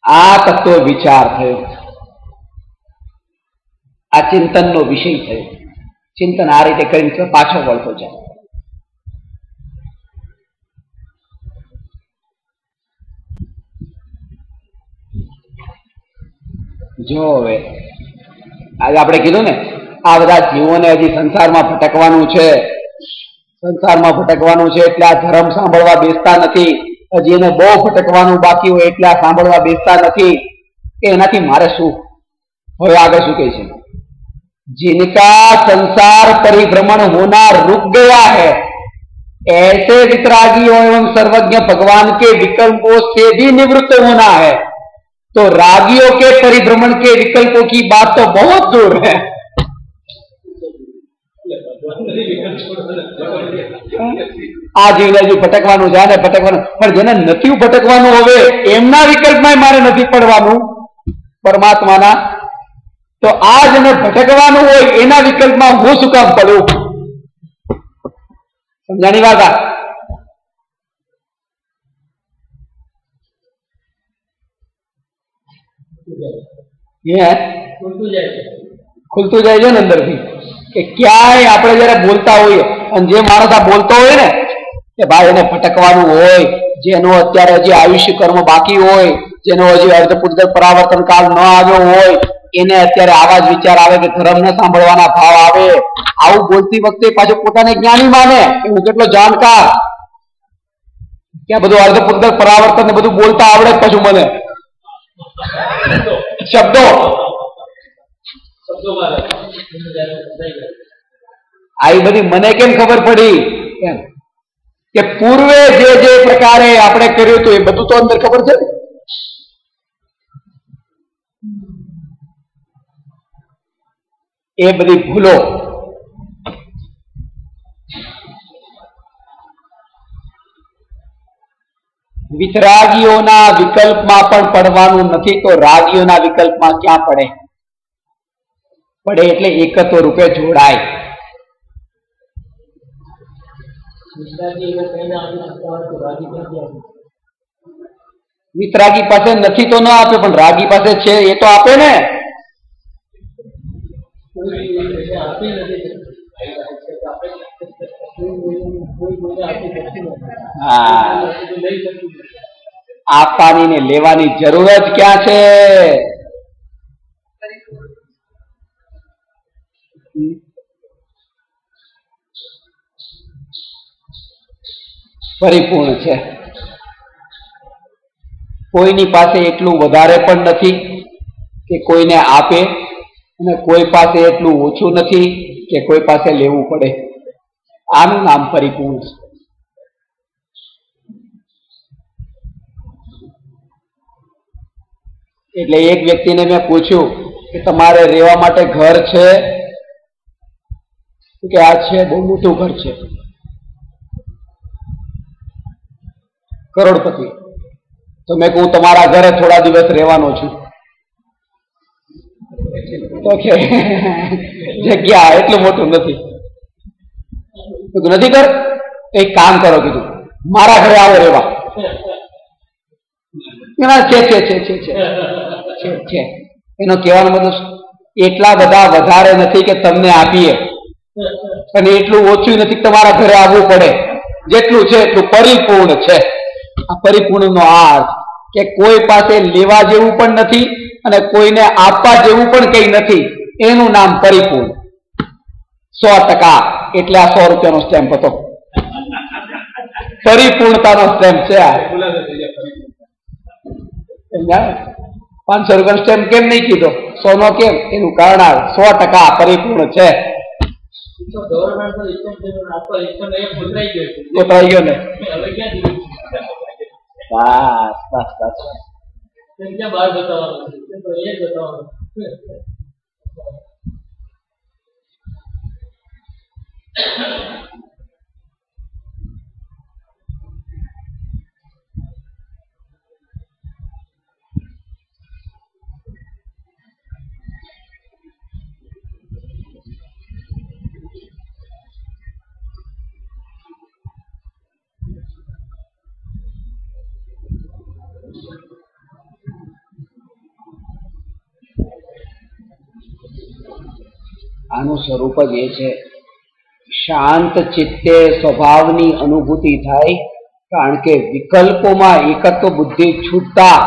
આ તત્વ વિચાર થયો, આ ચિંતનનો વિષય થયો. ચિંતન આ રીતે કરીને પાછો વળતો જાય. જો હવે આજે આપણે કીધું ને, આ બધા જીવોને હજી સંસારમાં ભટકવાનું છે, સંસારમાં ભટકવાનું છે, એટલે આ ધર્મ સાંભળવા બેસતા નથી. હજી એને બહુ ભટકવાનું બાકી હોય એટલે આ સાંભળવા બેસતા નથી. એનાથી મારે શું? હવે આગળ શું કહે છે? जिनका संसार परिभ्रमण होना रुक गया है, ऐसे वितरागियों एवं सर्वज्ञ भगवान के विकल्पों से भी निवृत्त होना है. तो रागियों के परिभ्रमण के विकल्पों की बात तो बहुत दूर है. આ જીવને હજુ ભટકવાનું છે ને ભટકવાનું, પણ જેને નથી ભટકવાનું હવે એમના વિકલ્પમાં મારે નથી પડવાનું પરમાત્માના, તો આ જેને ભટકવાનું હોય એના વિકલ્પમાં હું શું કામ પડું? સમજાણી વાત? ખુલતું જાય છે ને અંદરથી. કે ક્યાંય આપણે જયારે બોલતા હોઈએ અને જે માણસ આ બોલતો હોય ને કે ભાઈ એને ભટકવાનું હોય, જેનો અત્યારે હજી આયુષ્ય કર્મ બાકી હોય, જેનો હજી અર્ધપૂર્ધ પરાવર્તન કાળ ન આવ્યો હોય, એને અત્યારે આવા જ વિચાર આવે કે ધર્મ ન સાંભળવાના ભાવ આવે. આવું બોલતી વખતે પાછું પોતાને જ્ઞાની માને કે હું કેટલો જાણકાર, ક્યાં બધું અર્ધપૂર્ધ પરાવર્તન ને બધું બોલતા આવડે પાછું મને શબ્દો આ બધી મને કેમ ખબર પડી એમ કે પૂર્વે જે જે પ્રકારે આપણે કર્યું હતું એ બધું તો અંદર ખબર છે. એ બધી ભૂલો વિતરાગીઓના વિકલ્પમાં પણ પડવાનું નથી, તો રાગીઓના વિકલ્પમાં ક્યાં પડે? પડે એટલે એકત્વ રૂપે જોડાય. વિતરાગી પાસે નથી તો ન આપે, પણ રાગી પાસે છે એ તો આપે ને. આપવાની ને લેવાની જરૂર જ ક્યાં છે? પરિપૂર્ણ છે. કોઈની પાસે એટલું વધારે પણ નથી કે કોઈને આપે, અને કોઈ પાસે એટલું ઓછું નથી કે કોઈ પાસે લેવું પડે. આનું નામ પરિપૂર્ણ છે. એટલે એક વ્યક્તિને મેં પૂછ્યું કે તમારે રહેવા માટે ઘર છે? કે આ છે, બહુ મોટું ઘર છે, કરોડપતિ. તો મેં કહું તમારા ઘરે થોડા દિવસ રહેવાનો છું. તો કે જગ્યા એટલું મોટું નથી. નથી કર, એક કામ કરો, કીધું મારા ઘરે આવો રહેવા. છે એનો કહેવાનો મતલબ એટલા બધા વધારે નથી કે તમને આપીએ, અને એટલું ઓછું નથી કે તમારા ઘરે આવવું પડે. જેટલું છે એટલું પરિપૂર્ણ છે. આ પરિપૂર્ણ નો અર્થ કે કોઈ પાસે લેવા જેવું પણ નથી અને કોઈને આપવા જેવું પણ કઈ નથી. એનું નામ પરિપૂર્ણ. 100%. એટલે આ 100 રૂપિયાનો સ્ટેમ્પ હતો. પરિપૂર્ણતાનો સ્ટેમ્પ છે આ. 500 રૂપિયાનો સ્ટેમ્પ કેમ નહીં કીધો? 100 નો કેમ? એનું કારણ આવે 100% પરિપૂર્ણ છે. કોતરાઈ ગયો ને. બસ બસ બસ. આનું સ્વરૂપ જ એ છે. શાંત ચિત્તે સ્વભાવની અનુભૂતિ થાય, કારણ કે વિકલ્પોમાં એકત્વ બુદ્ધિ છૂટતા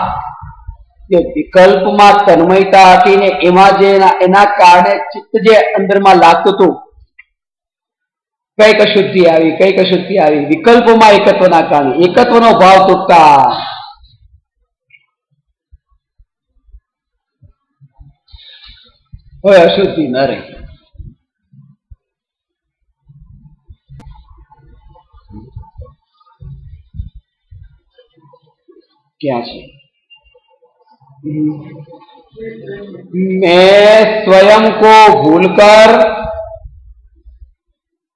જે વિકલ્પમાં તન્મયતા હતી ને એમાં જે એના કારણે ચિત્ત જે અંદરમાં લાગતું હતું, કઈક અશુદ્ધિ આવી. વિકલ્પોમાં એકત્વના કારણે એકત્વનો ભાવ તૂટતા હોય અશુદ્ધિ ન રહે. क्या है? मैं स्वयं को भूलकर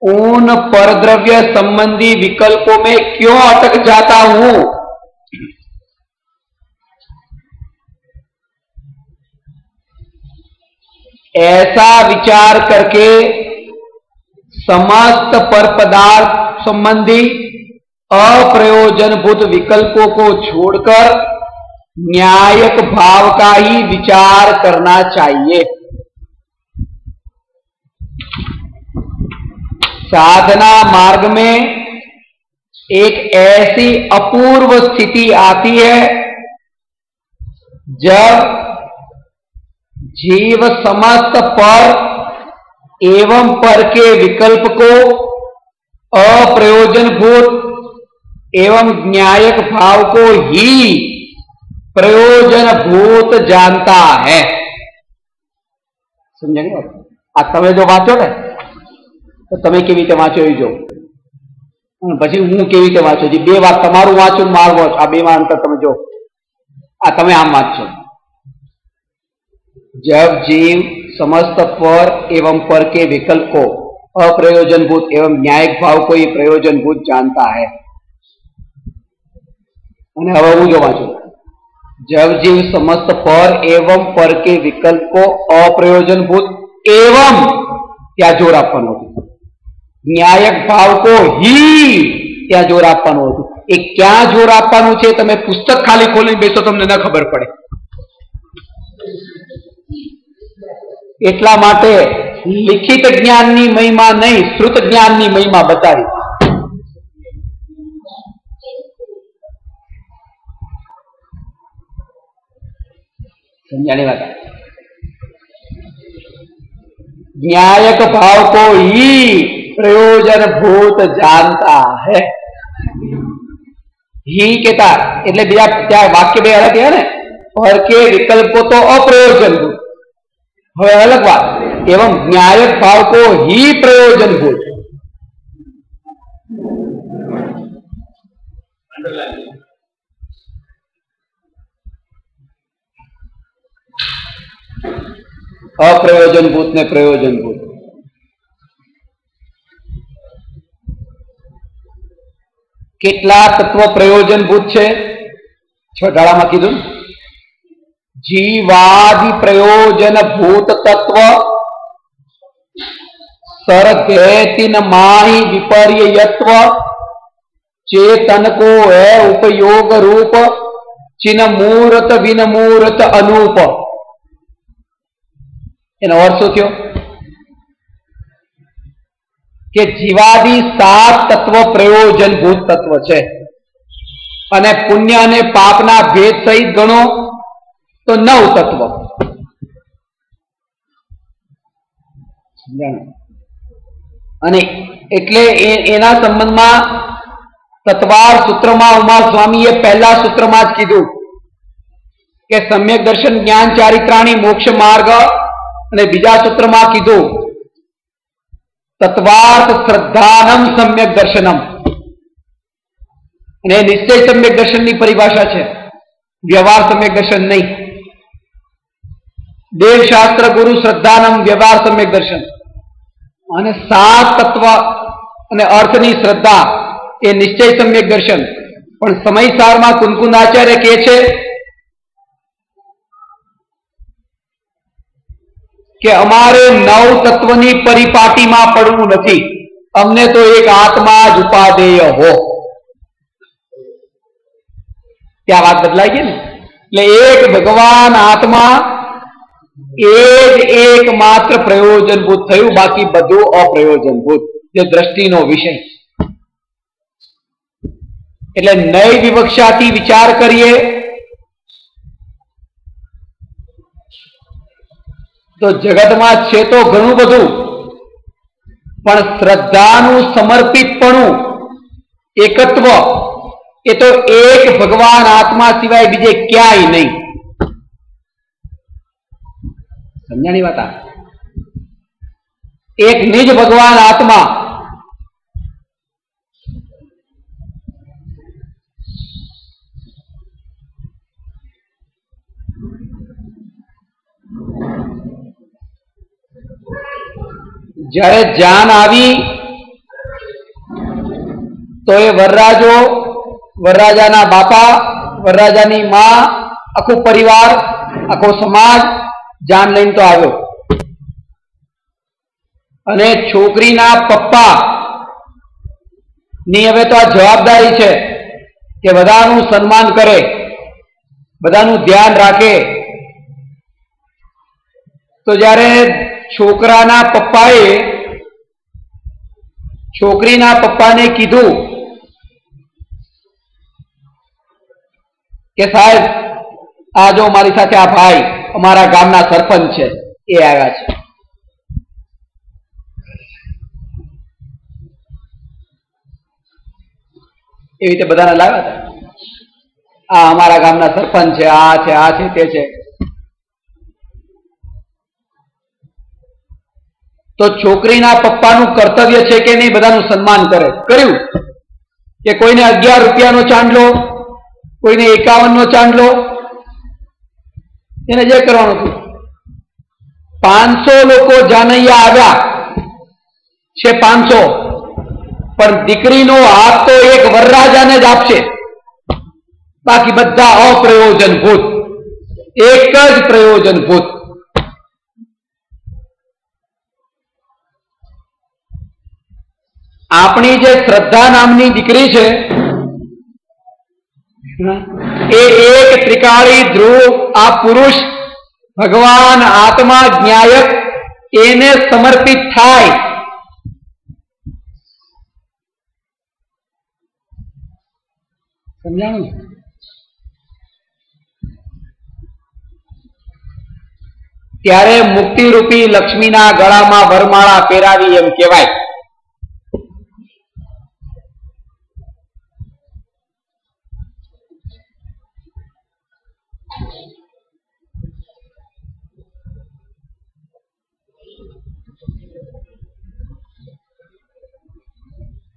उन परद्रव्य संबंधी विकल्पों में क्यों अटक जाता हूं? ऐसा विचार करके समस्त पर पदार्थ संबंधी अप्रयोजनभूत विकल्पों को छोड़कर न्यायक भाव का ही विचार करना चाहिए. साधना मार्ग में एक ऐसी अपूर्व स्थिति आती है जब जीव समस्त पर एवं पर के विकल्प को अप्रयोजनभूत एवं न्यायक भाव को ही प्रयोजनभूत जानता है। समझे? आ तमे जो वाँचो ने तो तमे केवी रीते वाँचो ए जो पछी हूँ केवी रीते वाँचो जी बे वात तमारू वाँचो मारू वाँचो आ बे अंतर तमे जो आ तमे आम वाँचो। जब जीव समस्त पर एवं पर के विकल्प को अप्रयोजनभूत एवं न्यायिक भाव को ही प्रयोजनभूत जानता है। हवे हूँ जो वाँचू, जब जीव समस्त पर एवं पर के विकल्प को अप्रयोजनभूत एवं त्या जोर आपवानुं हतुं, न्यायक भाव को ही त्या जोर आपवानुं हतुं। ए क्या जोर आपवानुं छे तमे पुस्तक खाली खोलीने बेसो तमने न खबर पड़े। एटला माटे लिखित ज्ञाननी महिमा नहीं, श्रुत ज्ञाननी महिमा बतावी। समझाने वाला न्यायक भाव को ही प्रयोजन भूत जानता है। ही केता એટલે બીજા ત્યાં વાક્ય બે અલગ है ने पर के विकल्प को तो अप्रयोजन भूत, હવે अलग बात एवं न्यायक भाव को ही प्रयोजन भूत। अप्रयोजनभूत ने प्रयोजनभूत। કેટલા તત્વ પ્રયોજનભૂત છે? છઠ્ઠામાં કીધું जीवादि प्रयोजनभूत तत्व सरगेतिन माही विपर्ययत्व चेतन को है उपयोग रूप चिन्ह मूर्त विनमूर्त अनूप। एनो अर्थ शू थयो के जीवादि 7 तत्व प्रयोजनभूत तत्व छे अने पुण्य अने पापना भेद सहित गणो तो 9 तत्व। अने एटले एना संबंधमां तत्वार सूत्रमां उमा स्वामीए पहला सूत्रमां ज कीधुं के सम्यक दर्शन ज्ञान चारित्राणी मोक्ष मार्ग अने बीजा सूत्रमां कीधुं तत्वार्थ श्रद्धानम सम्यक दर्शनम। अने निश्चय सम्यक दर्शन की परिभाषा है, व्यवहार सम्यक दर्शन नहीं। देव शास्त्र गुरु श्रद्धानम व्यवहार सम्यक दर्शन अने 7 तत्व अने अर्थनी श्रद्धा ए निश्चय सम्यक दर्शन। पण समय सार में कुंकुंद आचार्य कहे छे कि अमारे 9 तत्वनी परिपाटी में पड़वू नथी, अमने तो एक आत्मा ज उपादेय हो। क्या बात बदलाई गई ने? એટલે एक भगवान आत्मा एक मात्र प्रयोजनभूत थयुं, बाकी बधुं अप्रयोजनभूत, जे दृष्टिनो विषय। એટલે नय विवक्षाथी विचार करिए तो जगत में छे तो घणुं बधुं, पण श्रद्धानुं समर्पितपणुं एकत्व ए तो एक भगवान आत्मा सिवाय बीजे क्यांय नहीं। समझानी बात? एक निज भगवान आत्मा જ્યારે જાન આવી તો એ વરરાજો, વરરાજાના બાપા, વરરાજાની માં, આખો પરિવાર, આખો સમાજ જાન લઈને તો આવ્યો અને છોકરીના પપ્પા ની હવે તો આ જવાબદારી છે કે બધાનું સન્માન કરે, બધાનું ધ્યાન રાખે। તો જ્યારે છોકરાના પપ્પાએ છોકરીના પપ્પાને કીધું કે સાહેબ આ જો મારી સાથે આ ભાઈ અમારા ગામના સરપંચ છે એ આવ્યા છે. એવી રીતે બધાને લાવ્યા હતા. આ અમારા ગામના સરપંચ છે, આ છે, આ છે, તે છે. તો છોકરીના પપ્પાનું કર્તવ્ય છે કે નહીં બધાનું સન્માન કરે. કર્યું કે કોઈને 11 રૂપિયાનો ચાંદલો, કોઈને 51નો ચાંદલો, એને જે કરવાનું હતું. 500 લોકો જાનૈયા આવ્યા છે, 500, પણ દીકરીનો હાથ તો એક વરરાજાને જ આપશે, બાકી બધા અપ્રયોજનભૂત, એક જ પ્રયોજનભૂત. આપણી જે શ્રદ્ધા નામની દીકરી છે એ એક ત્રિકાળી ધ્રુવ, આ પુરુષ ભગવાન આત્મા જ્ઞાયક એને સમર્પિત થાય. સમજાણું? ત્યારે મુક્તિરૂપી લક્ષ્મીના ગળામાં વરમાળા પહેરાવી એમ કહેવાય.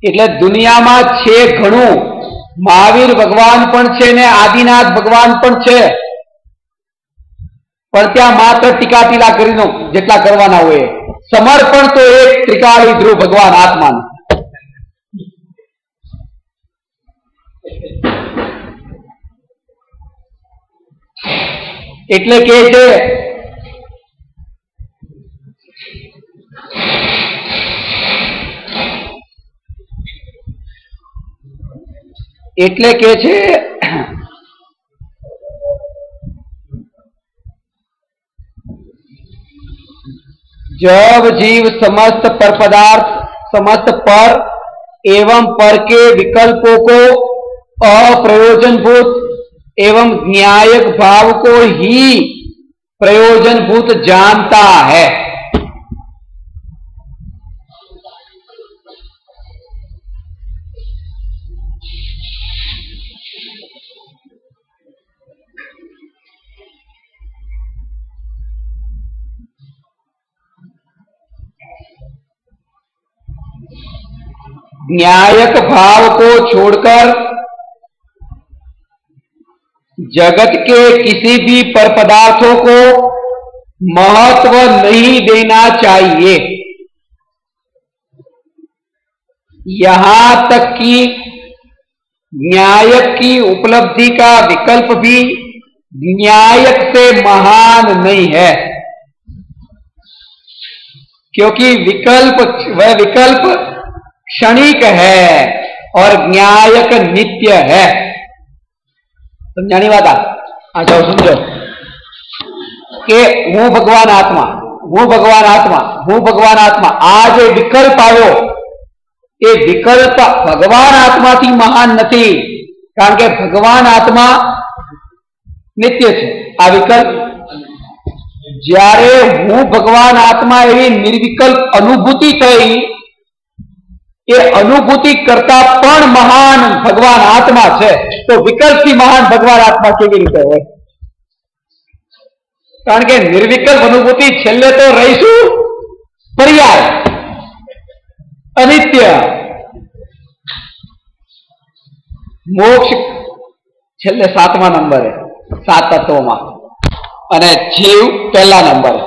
એટલે દુનિયામાં છે ઘણું. મહાવીર ભગવાન પણ છે ને આદિનાથ ભગવાન પણ છે, પણ ત્યાં માત્ર ટીકા ટીલા કરીને જેટલા કરવાના હોય. સમર્પણ તો એક ત્રિકાળી ધ્રુવ ભગવાન આત્માનું. એટલે કે છે जब जीव समस्त पर पदार्थ, समस्त पर एवं पर के विकल्पों को अप्रयोजनभूत एवं न्यायक भाव को ही प्रयोजनभूत जानता है, न्यायक भाव को छोड़कर जगत के किसी भी पर पदार्थों को महत्व नहीं देना चाहिए. यहां तक कि न्यायक की उपलब्धि का विकल्प भी न्यायक से महान नहीं है, क्योंकि वह विकल्प क्षणिक है और न्यायक नित्य है. समझानी बात आ जाओ समझो कि हूँ भगवान आत्मा, हूँ भगवान आत्मा, हूँ भगवान आत्मा. आ जो विकल्प आयो ए विकल्प भगवान आत्मा थी महान नहीं, कारण के भगवान आत्मा नित्य है. आ विकल्प જ્યારે હું ભગવાન આત્મા એવી નિર્વિકલ્પ અનુભૂતિ થઈ, એ અનુભૂતિ કરતા પણ મહાન ભગવાન આત્મા છે. તો વિકલ્પથી મહાન ભગવાન આત્મા કેવી રીતે હોય? કારણ કે નિર્વિકલ્પ અનુભૂતિ છેલ્લે તો રહીશું પર્યાય, અનિત્ય. મોક્ષ છેલ્લે 7મા નંબરે, 7 તત્વોમાં, અને જીવ પહેલા નંબરે.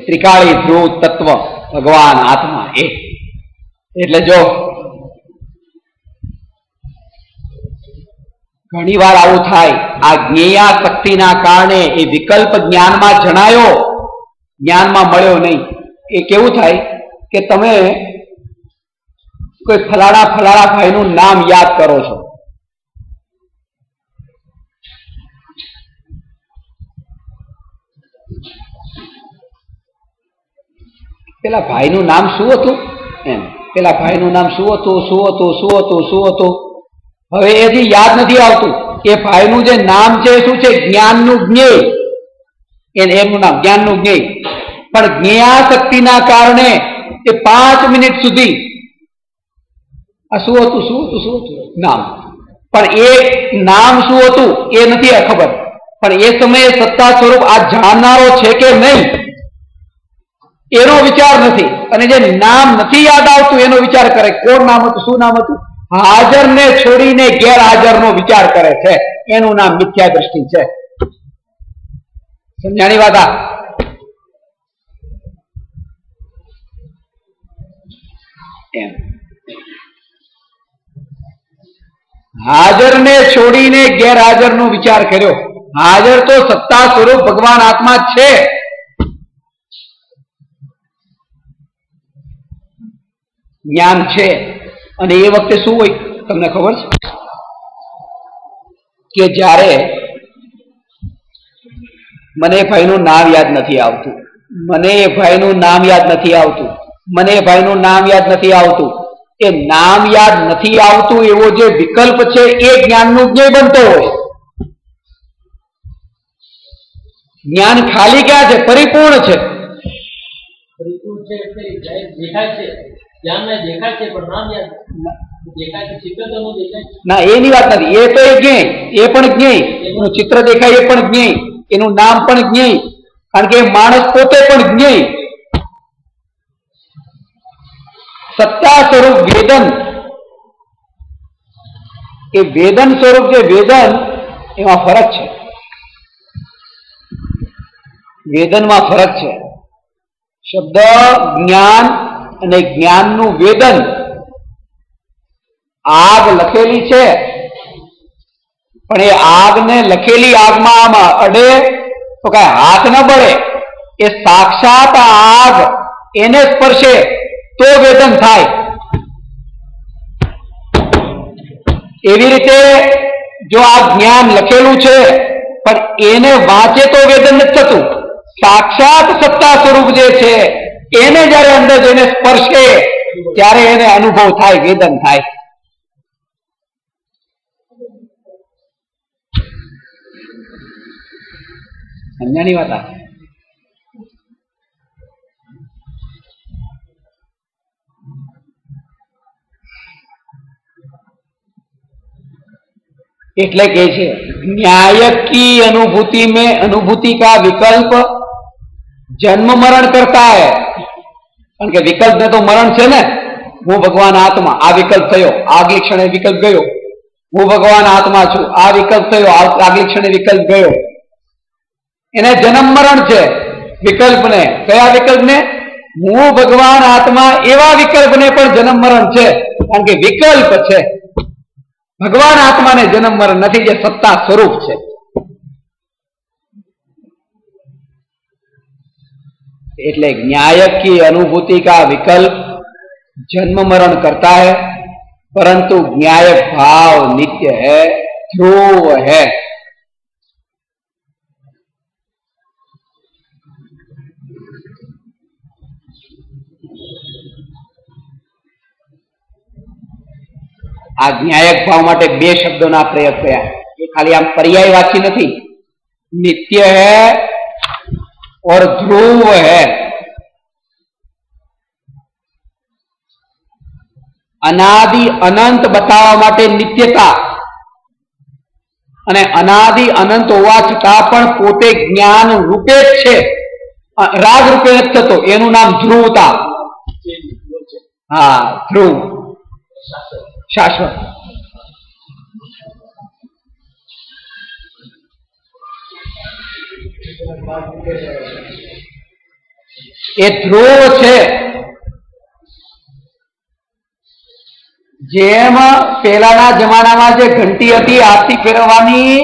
ત્રિકાળી ધ્રુવ તત્વ ભગવાન આત્મા એ. એટલે જો ઘણી વાર આવું થાય, આ જ્ઞેયા શક્તિના કારણે એ વિકલ્પ જ્ઞાનમાં જણાયો, જ્ઞાનમાં મળ્યો નહીં. એ કેવું થાય કે તમે કોઈ ફલાણા ફલાણા ભાઈનું નામ યાદ કરો છો, પેલા ભાઈનું નામ શું હતું? એમ પેલા ભાઈનું નામ શું હતું? શું હતું? શું હતું? શું હતું? હવે એથી યાદ નથી આવતું. એ ભાઈનું જે નામ છે શું છે? જ્ઞાનનું જ્ઞેય. એમનું નામ જ્ઞાનનું જ્ઞેય. પણ જ્ઞેયાશક્તિના કારણે એ 5 મિનિટ સુધી આ શું હતું? શું હતું? શું હતું? નામ. પણ એ નામ શું હતું એ નથી ખબર. પણ એ સમયે સત્તા સ્વરૂપ આ જાણનારો છે કે નહીં એનો વિચાર નથી. અને જે નામ નથી યાદ આવતું એનો વિચાર કરે. કોણ નામ હતું? શું નામ હતું? હાજરને છોડીને ગેરહાજરનો વિચાર કરે છે. એનું નામ મિથ્યા દ્રષ્ટિ છે. સમજાણી વાત? આ એમ હાજરને છોડીને ગેરહાજરનો વિચાર કર્યો. હાજર તો સત્તા સ્વરૂપ ભગવાન આત્મા છે. જ્ઞાન છે. અને એ વખતે શું હોય તમને ખબર છે? કે જ્યારે મને એ ભાઈનું નામ યાદ નથી આવતું, મને એ ભાઈનું નામ યાદ નથી આવતું, મને એ ભાઈનું નામ યાદ નથી આવતું, એ નામ યાદ નથી આવતું એવો જે વિકલ્પ છે એ જ્ઞાનનું જ્ઞેય બનતો હોય. જ્ઞાન ખાલી ક્યાં છે? પરિપૂર્ણ છે. પરિપૂર્ણ છે એટલે દેખાય છે. જ્ઞાનમાં દેખાય છે પણ નામ યાદ દેખાય છે. ચિત્ર તો દેખાય છે. ના, એની વાત નથી. એ તો એ જ્ઞેય, એ પણ જ્ઞેય. એનું ચિત્ર દેખાય એ પણ જ્ઞેય, એનું નામ પણ જ્ઞેય. કારણ કે માણસ પોતે પણ જ્ઞેય. સત્તા સ્વરૂપ વેદન, એ વેદન સ્વરૂપ જે વેદન, એમાં ફરક છે. વેદનમાં ફરક છે. શબ્દ જ્ઞાન અને જ્ઞાનનું વેદન. આગ લખેલી છે પણ એ આગને લખેલી આગમાં આમાં અડે તો કઈ હાથ ન બળે. એ સાક્ષાત આગ એને સ્પર્શે તો વેદન થાય. એવી રીતે જો આ જ્ઞાન લખેલું છે પણ એને વાંચે તો વેદન નથી થતું. સાક્ષાત સત્તા સ્વરૂપ જે છે એને જયારે અંદર જઈને સ્પર્શે ત્યારે એને અનુભવ થાય, વેદન થાય. સમજાણી વાત? એટલે કે છે न्यायक की अनुभूति में अनुभूति का विकल्प जन्म मरण करता है. કારણ કે વિકલ્પ ને તો મરણ છે ને. હું ભગવાન આત્મા, આ વિકલ્પ થયો, આગલી ક્ષણે વિકલ્પ ગયો. હું ભગવાન આત્મા છું, આ વિકલ્પ થયો, આગલી ક્ષણે વિકલ્પ ગયો. એને જન્મ મરણ છે વિકલ્પને. કયા વિકલ્પને? હું ભગવાન આત્મા એવા વિકલ્પને પણ જન્મ મરણ છે. કારણ કે વિકલ્પ છે. ભગવાન આત્માને જન્મ મરણ નથી, જે સત્તા સ્વરૂપ છે. એટલે न्यायक की अनुभूति का विकल्प जन्म मरण करता है, परंतु न्यायक भाव नित्य है, ध्रुव है. આ ન્યાયક ભાવ માટે બે શબ્દોના પ્રયોગ થયા. એ ખાલી આમ પર્યાયવાચી નથી. નિત્ય है और ध्रुव है. अनादि अनंत बताववा माटे नित्यता, અને અનાદિ અનંત હોવા છતાં પણ પોતે જ્ઞાન રૂપે જ છે, રાગ રૂપે નથી થતો. એનું નામ ધ્રુવતા. હા, ધ્રુવ, શાશ્વત. એ ધ્રુવ છે. જેમ પહેલાના જમાનામાં જે ઘંટી હતી હાથથી ફેરવવાની,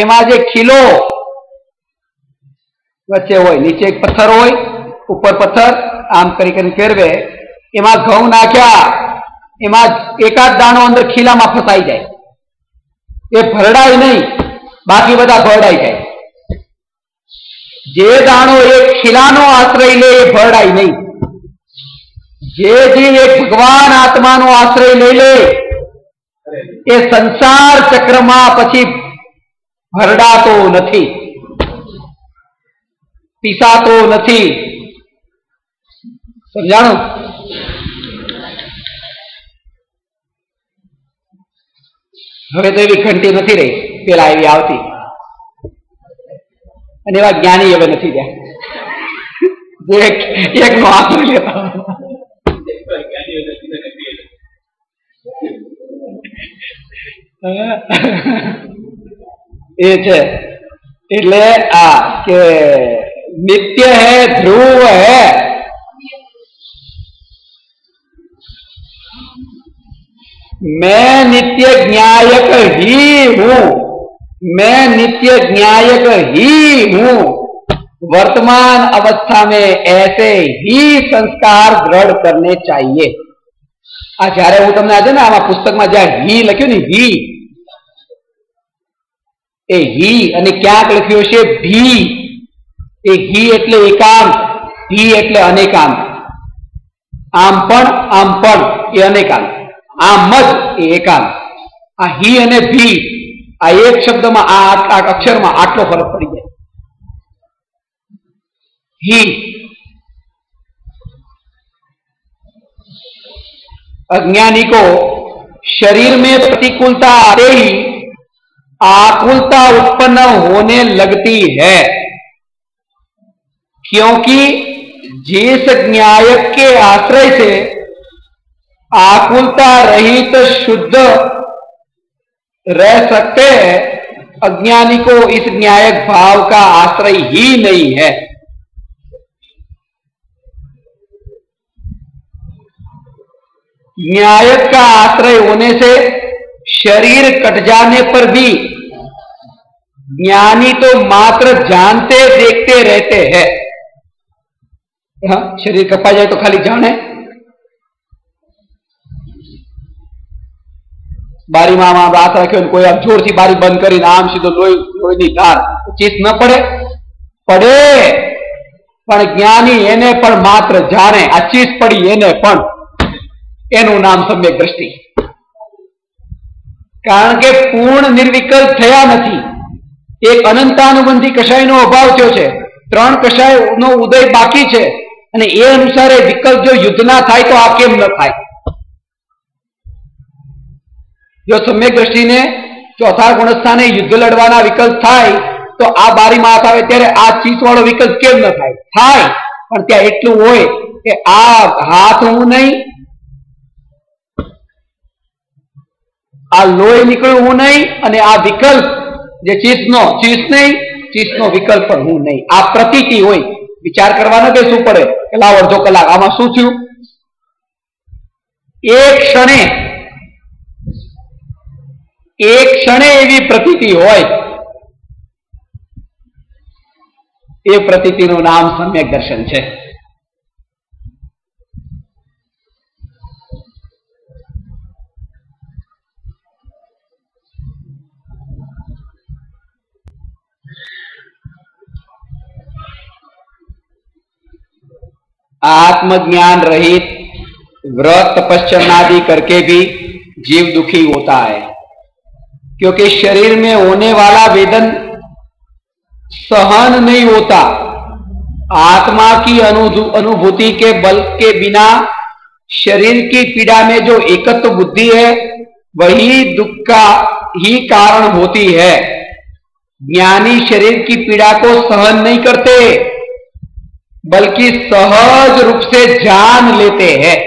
એમાં જે ખીલો વચ્ચે હોય, નીચે એક પથ્થર હોય, ઉપર પથ્થર, આમ કરી કરીને ફેરવે. એમાં ઘઉં નાખ્યા, એમાં એકાદ દાણો અંદર ખીલામાં ફસાઈ જાય. એ ભરડાય નહીં, બાકી બધા ભરડાઈ જાય. જે દાણો એ ખીલાનો આશ્રય લે એ ભરડાય નહીં. જે જીવ એક ભગવાન આત્માનો આશ્રય લઈ લે એ સંસાર ચક્રમાં પછી ભરડાતો નથી, પીસાતો નથી. સમજાણું? હવે તો એવી ઘંટી નથી રહી, પેલા એવી આવતી, અને એવા જ્ઞાની હવે નથી રહ્યા એક નો આશ્રય લેતા. એ છે એટલે આ કે नित्य है, ध्रुव है, मैं नित्य ज्ञायक ही हूं, मैं नित्य ज्ञायक ही हूं. वर्तमान अवस्था में ऐसे ही संस्कार दृढ़ करने चाहिए. आ जયારે હું તમને આજે ને આમાં પુસ્તકમાં જ્યાં ही લખ્યું ને ही, એ ही અને ક્યાંક લખ્યું છે भी. એ ही એટલે એકાંત, ही એટલે અનેકાંત. આમ પણ એ અનેકાંત, આમ જ એ એકાંત. આ ही અને भी આ એક શબ્દમાં આ અક્ષરમાં આટલો ફરક પડી જાય. ही अज्ञानी को शरीर में प्रतिकूलता आते ही आकुलता उत्पन्न होने लगती है, क्योंकि जिस ज्ञायक के आश्रय से आकुलता रहित शुद्ध रह सकते हैं, अज्ञानी को इस ज्ञायक भाव का आश्रय ही नहीं है. न्यायक का आश्रय होने से शरीर कट जाने पर भी ज्ञानी तो मात्र जानते देखते रहते हैं. हाँ, शरीर कपा जाए तो खाली जाने. बारी में हाथ रखो, कोई अब जोर थी बारी बंद कर आम सीधो लोही धार चीस न पड़े, पड़े पण ज्ञानी एने पण मात्र जाने. आ चीस पड़ी एने पण, એનું નામ સમ્યક દ્રષ્ટિ. કારણ કે પૂર્ણ નિર્વિકલ્પ થયા નથી. એક અનંતાનુબંધી કષાયનો અભાવ થયો છે, 3 કષાયનો ઉદય બાકી છે, અને એ અનુસારે વિકલ્પ જો યુદ્ધ ના થાય તો આ કેમ ન થાય? જો સમ્યક દ્રષ્ટિને ચોથા ગુણસ્થાને યુદ્ધ લડવાના વિકલ્પ થાય તો આ બારીમાં હાથ આવે ત્યારે આ ચીસ વાળો વિકલ્પ કેમ ન થાય? થાય, પણ ત્યાં એટલું હોય કે આ હાથ હું નહીં, આ લોહી નીકળ્યું હું નહીં, અને આ વિકલ્પ જે ચીસ નહીં, ચીસનો વિકલ્પ પણ હું નહીં. આ પ્રતીતિ હોય, વિચાર કરવા ન બેસવું પડે કે લાવ અડધો કલાક આમાં શું થયું. એક ક્ષણે એવી પ્રતીતિ હોય, એ પ્રતીતિનું નામ સમ્યક દર્શન છે. आत्मज्ञान रहित व्रत तपस्या आदि करके भी जीव दुखी होता है, क्योंकि शरीर में होने वाला वेदन सहन नहीं होता. आत्मा की अनुभूति के बल के बिना शरीर की पीड़ा में जो एकत्व बुद्धि है वही दुख का ही कारण होती है. ज्ञानी शरीर की पीड़ा को सहन नहीं करते, बल्कि सहज रूप से जान लेते हैं.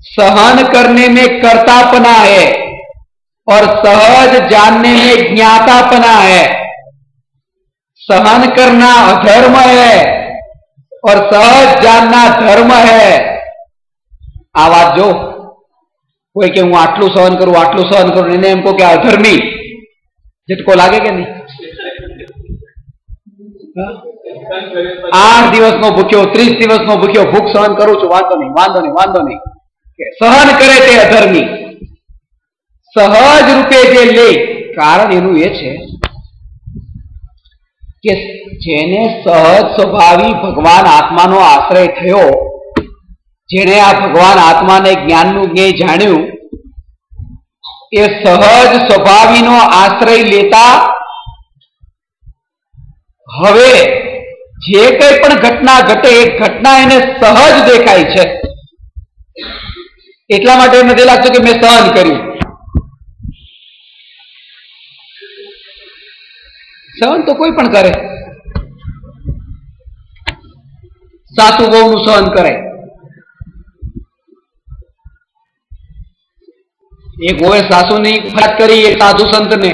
सहन करने में कर्तापना है और सहज जानने में ज्ञातापना है. सहन करना अधर्म है और सहज जानना धर्म है. आ बात जो कोई के हूँ आटलू सहन करूं एने एम को क्या अधर्मी झटको लागे के नहीं? 8 દિવસનો ભૂખ્યો, 30 દિવસનો ભૂખ્યો, ભૂખ સહન કરું છું, વાંધો નહીં. સહન કરે તે અધર્મી. સહજ રૂપે જે લે, કારણ એનું એ છે કે જેને સહજ સ્વભાવી ભગવાન આત્માનો આશ્રય થયો જેણે આ ભગવાન આત્માને જ્ઞાનનું જ્ઞેય જાણ્યું એ સહજ સ્વભાવીનો આશ્રય લેતા હવે જે કંઈ પણ ઘટના ઘટે એ ઘટના એને સહજ દેખાય છે. એટલા માટે એમ નથી લાગતું કે મેં સહન કર્યું. સહન તો કોઈ પણ કરે. સાસુ વહુનું સહન કરે. એક વહુએ સાસુની વાત કરી એક સાધુ સંતને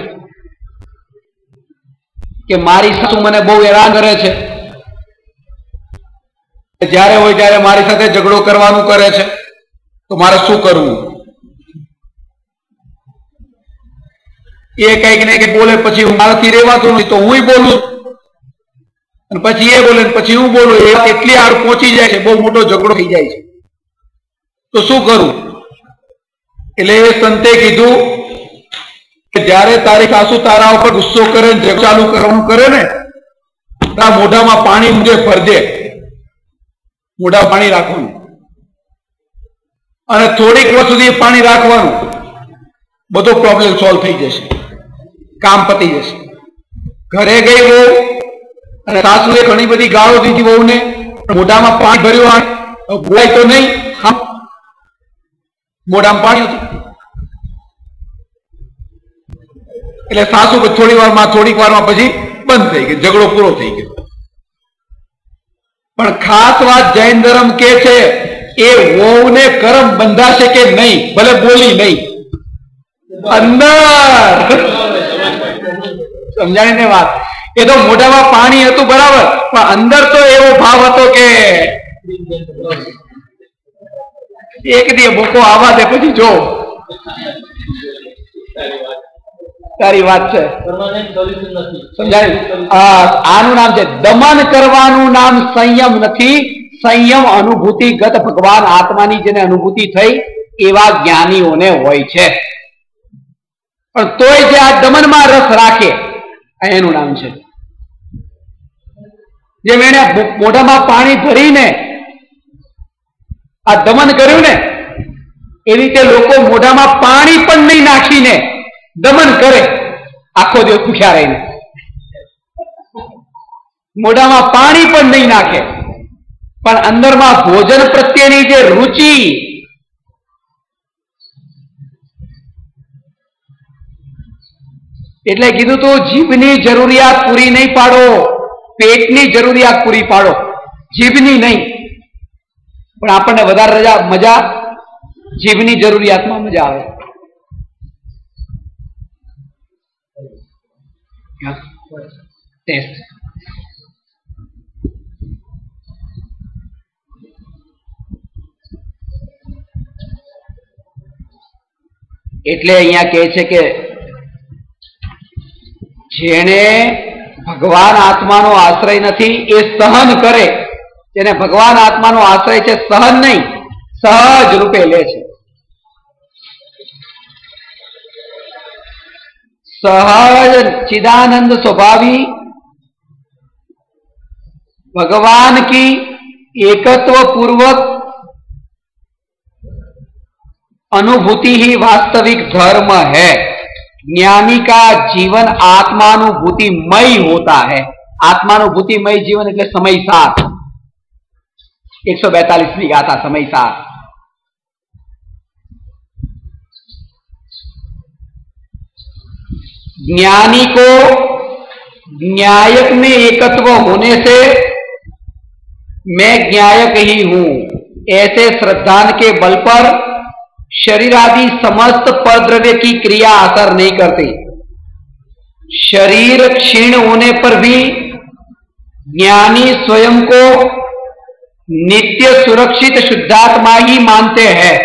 કે મારી સાસુ મને બહુ હેરાન કરે છે, જ્યારે હોય ત્યારે મારી સાથે ઝઘડો કરવાનું કરે છે, તો મારે શું કરવું? એ કઈક ને કઈક બોલે, પછી મારાથી રહેવાતું નથી તો હું બોલું, અને પછી એ બોલે પછી હું બોલું. એ વાત એટલી આડ પહોંચી જાય છે, બહુ મોટો ઝઘડો થઈ જાય છે. તો શું કરું? એટલે એ સંતે કીધું કે જ્યારે તારી સાસુ તારા ઉપર ગુસ્સો કરે, ઝઘડો ચાલુ કરવાનું કરે ને, તારા મોઢામાં પાણી મુજે ભરજે. મોઢા પાણી રાખવાનું અને થોડીક વાર સુધી પાણી રાખવાનું, બધો પ્રોબ્લેમ સોલ્વ થઈ જશે, કામ પતી જશે. ઘરે ગઈ વહુ અને સાસુએ ઘણી બધી ગાળો દીધી વહુને, મોઢામાં પાણી ભર્યું, બોલાય તો નહીં, મોઢામાં પાણી હતું. એટલે સાસુ થોડીક વારમાં પછી બંધ થઈ ગઈ, ઝઘડો પૂરો થઈ ગયો. પણ ખાસ વાત જૈન ધર્મ કે છે એ વહુને કરમ બંધાશે કે નહીં, ભલે બોલી નહીં, અંદર સમજાણી ને વાત. એ તો મોઢામાં પાણી હતું બરાબર, પણ અંદર તો એવો ભાવ હતો કે એક દી ભૂકો આવા દે પછી જો. સારી વાત છે, સમજાયું? આનું નામ છે દમન કરવાનું નામ સંયમ નથી. સંયમ અનુભૂતિગત ભગવાન આત્માની જેને અનુભૂતિ થઈ એવા જ્ઞાનીઓને હોય છે. પણ તોય જે આ દમનમાં રસ રાખે એનું નામ છે. જેમ એને મોઢામાં પાણી ભરીને આ દમન કર્યું ને, એવી રીતે લોકો મોઢામાં પાણી પણ નહીં નાખીને દમન કરે, આખો દિવસ ભૂખ્યા રહીને. મોઢામાં પાણી પણ નહીં નાખે, પણ અંદરમાં ભોજન પ્રત્યેની જે રુચિ, એટલે કીધું તું જીભની જરૂરિયાત પૂરી નહીં પાડો, પેટની જરૂરિયાત પૂરી પાડો, જીભની નહીં. પણ આપણને વધારે મજા જીભની જરૂરિયાતમાં મજા આવે. ટેસ્ટ. એટલે અહીંયા કહે છે કે જેને ભગવાન આત્માનો આશ્રય નથી એ સહન કરે, જેને ભગવાન આત્માનો આશ્રય છે સહન નહીં, સહજ રૂપે લે છે. सहज चिदानंद स्वभावी भगवान की एकत्व पूर्वक अनुभूति ही वास्तविक धर्म है. ज्ञानी का जीवन आत्मानुभूतिमय होता है. आत्मानुभूतिमय जीवन એટલે સમય સાથ. 142 गाथा समय साथ. ज्ञानी को न्यायक में एकत्व होने से मैं ज्ञायक ही हूं ऐसे श्रद्धान के बल पर शरीर आदि समस्त परद्रव्य की क्रिया असर नहीं करती. शरीर क्षीण होने पर भी ज्ञानी स्वयं को नित्य सुरक्षित शुद्धात्मा ही मानते हैं.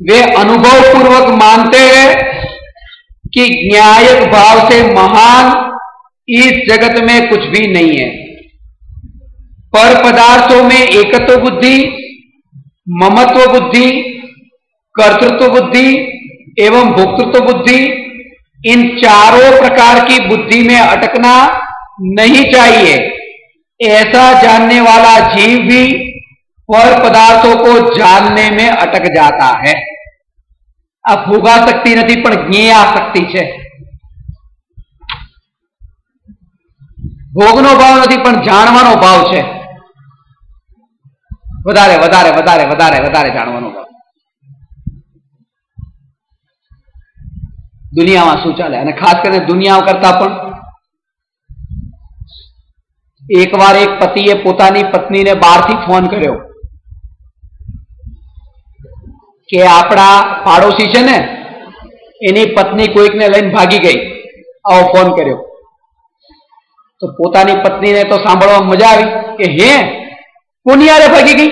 वे अनुभव पूर्वक मानते हैं कि न्यायक भाव से महान इस जगत में कुछ भी नहीं है. पर पदार्थों में एकत्व बुद्धि, ममत्व बुद्धि, कर्तृत्व बुद्धि एवं भोक्तृत्व बुद्धि, इन चारों प्रकार की बुद्धि में अटकना नहीं चाहिए. ऐसा जानने वाला जीव भी पर पदार्थों को जानने में अटक जाता है। आ भोगासक्ति नहीं पण ज्ञेयासक्ति है। भोगनो भाव नहीं पण जाणवानो भाव है। वधारे वधारे वधारे वधारे वधारे जाणवानो भाव। दुनिया में शू चाले अने खास करके दुनिया करता पण एक बार एक पतिए पोतानी पत्नी ने बहारथी फोन कर्यो कि आपड़ा पाड़ोशी है ने एनी पत्नी कोईक ने लईने भागी गई। आओ फोन कर्यो तो पोतानी पत्नी ने तो सांभळवा मजा आई कि हे कोनी यारे भागी गई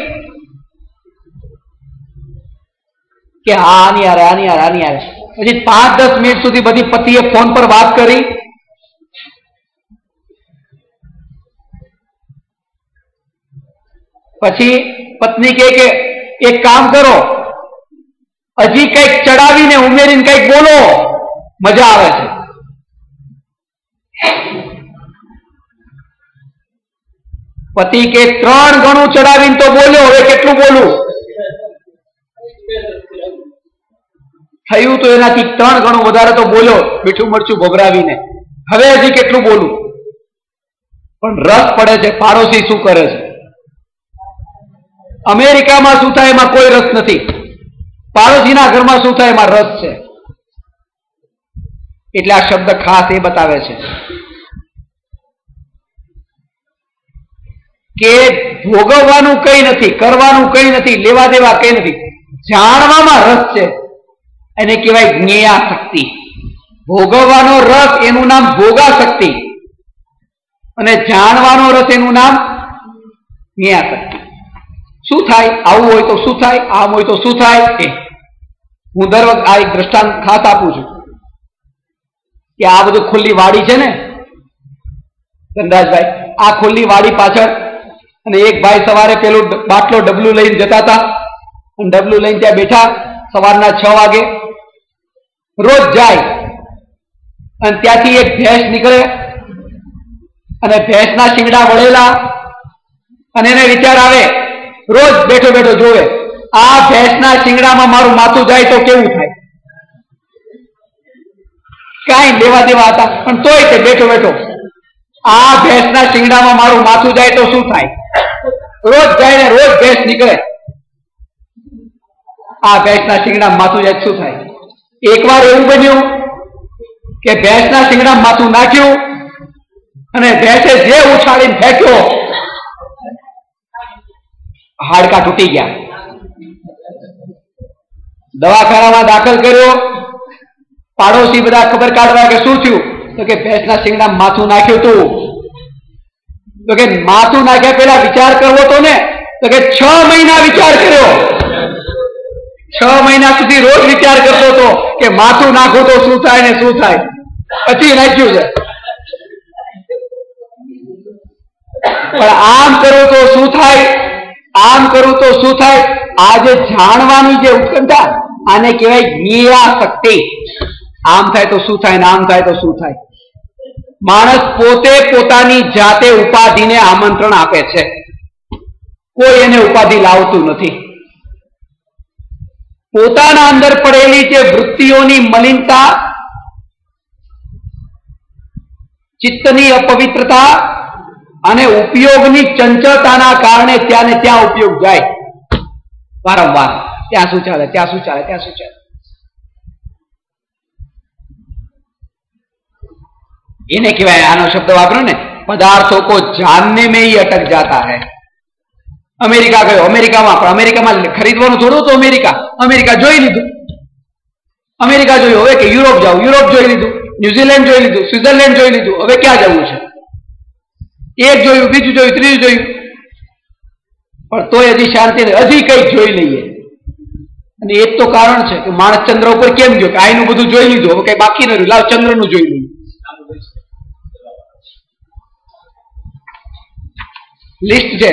कि आनी यारे आनी यारे आनी यारे। પછી 5-10 મિનિટ સુધી બધી પતિએ ફોન પર વાત કરી। પછી પત્ની કહે કે એક કામ કરો હજી કંઈક ચડાવીને ઉમેરીને કંઈક બોલો મજા આવે છે। પતિ કે 3 ગણું ચડાવીને તો બોલ્યો હવે કેટલું બોલું। થયું તો એનાથી 3 ગણું વધારે તો બોલ્યો મીઠું મરચું ભભરાવીને હવે હજી કેટલું બોલું। પણ રસ પડે છે પાડોશી શું કરે છે। અમેરિકામાં શું થાય એમાં કોઈ રસ નથી, પાડોશીના ઘરમાં શું થાય એમાં રસ છે। એટલે આ શબ્દ ખાસ એ બતાવે છે કે ભોગવવાનું કઈ નથી, કરવાનું કઈ નથી, લેવા દેવા કઈ નથી, જાણવામાં રસ છે એને કહેવાય જ્ઞેયાસક્તિ। ભોગવવાનો રસ એનું નામ ભોગાસક્તિ અને જાણવાનો રસ એનું નામ જ્ઞેયાસક્તિ। શું થાય આવું હોય તો શું થાય, આમ હોય તો શું થાય એ હું દર વખતે આ એક દ્રષ્ટાંત ખાસ આપું છું કે આ બધું ખુલ્લી વાડી છે ને ધનરાજભાઈ, આ ખુલ્લી વાડી પાછળ અને એક ભાઈ સવારે પેલું બાટલો ડબલું લઈને જતા હતા અને ડબલું લઈને ત્યાં બેઠા સવારના 6 વાગે રોજ જાય અને ત્યાંથી એક ભેંસ નીકળે અને ભેંસના શિંગડા વળેલા અને એને વિચાર આવે રોજ બેઠો બેઠો જોવે આ ભેંસના શિંગડામાં મારું માથું જાય તો કેવું થાય। કાંઈ લેવા દેવા હતા પણ તોય તે બેઠો બેઠો આ ભેંસના શિંગડામાં મારું માથું જાય તો શું થાય। રોજ જાય ને રોજ ભેંસ નીકળે આ ભેંસના શિંગડામાં માથું જાય શું થાય। एक बार એવું બન્યું કે ભેંસના શિંગડામાં માથું નાખ્યું અને ભેંસે જે ઉછાળીને ફેંક્યો હાડકા તૂટી ગયા। દવાખાનામાં દાખલ કર્યો, પાડોશી બધા ખબર કાઢવા કે શું થયું તો કે ભેંસના શિંગડામાં માથું નાખ્યું તું તો કે માથું નાખ્યા પહેલા વિચાર કરવો તો ને તો કે 6 મહિના વિચાર કર્યો। 6 મહિના સુધી રોજ વિચાર કરતો હતો કે માથું નાખું તો શું થાય ને શું થાય, પછી નાખ્યું છે। પણ આમ કરું તો શું થાય, આમ કરું તો શું થાય, આ જે જાણવાની જે ઉત્કંઠા આને કહેવાય જ્ઞેયાસક્તિ। આમ થાય તો શું થાય ને આમ થાય તો શું થાય। માણસ પોતે પોતાની જાતે ઉપાધિને આમંત્રણ આપે છે, કોઈ એને ઉપાધિ લાવતું નથી। પોતાના અંદર પડેલી જે વૃત્તિઓની મલિનતા, ચિત્તની અપવિત્રતા અને ઉપયોગની ચંચળતાના કારણે ત્યાં ને ત્યાં ઉપયોગ જાય વારંવાર। ત્યાં શું ચાલે, ત્યાં શું ચાલે, ત્યાં શું ચાલે, એને કહેવાય આનો શબ્દ વાપરો ને पदार्थों को जानने में ही अटक जाता है। अमेरिका गयो, अमेरिकाમાં પણ અમેરિકામાં ખરીદવાનું થોડું તો અમેરિકા જોઈ લીધું, અમેરિકા જોયું, હવે કે યુરોપ જાવ, યુરોપ જોઈ લીધું, ન્યુઝીલેન્ડ જોઈ લીધું, સ્વિટ્ઝરલેન્ડ જોઈ લીધું, હવે ક્યાં જવું છે। એક જોયું, બીજું જોયું, ત્રીજું જોયું, પણ તોય હજી શાંતિ નહીં, હજી કંઈક જોઈ લઈએ। અને એક તો કારણ છે કે માણસ ચંદ્ર ઉપર કેમ ગયો કે આનું બધું જોઈ લીધું, હવે કઈ બાકી ન રહ્યું, લાવ ચંદ્રનું જોઈ લઈએ। લિસ્ટ છે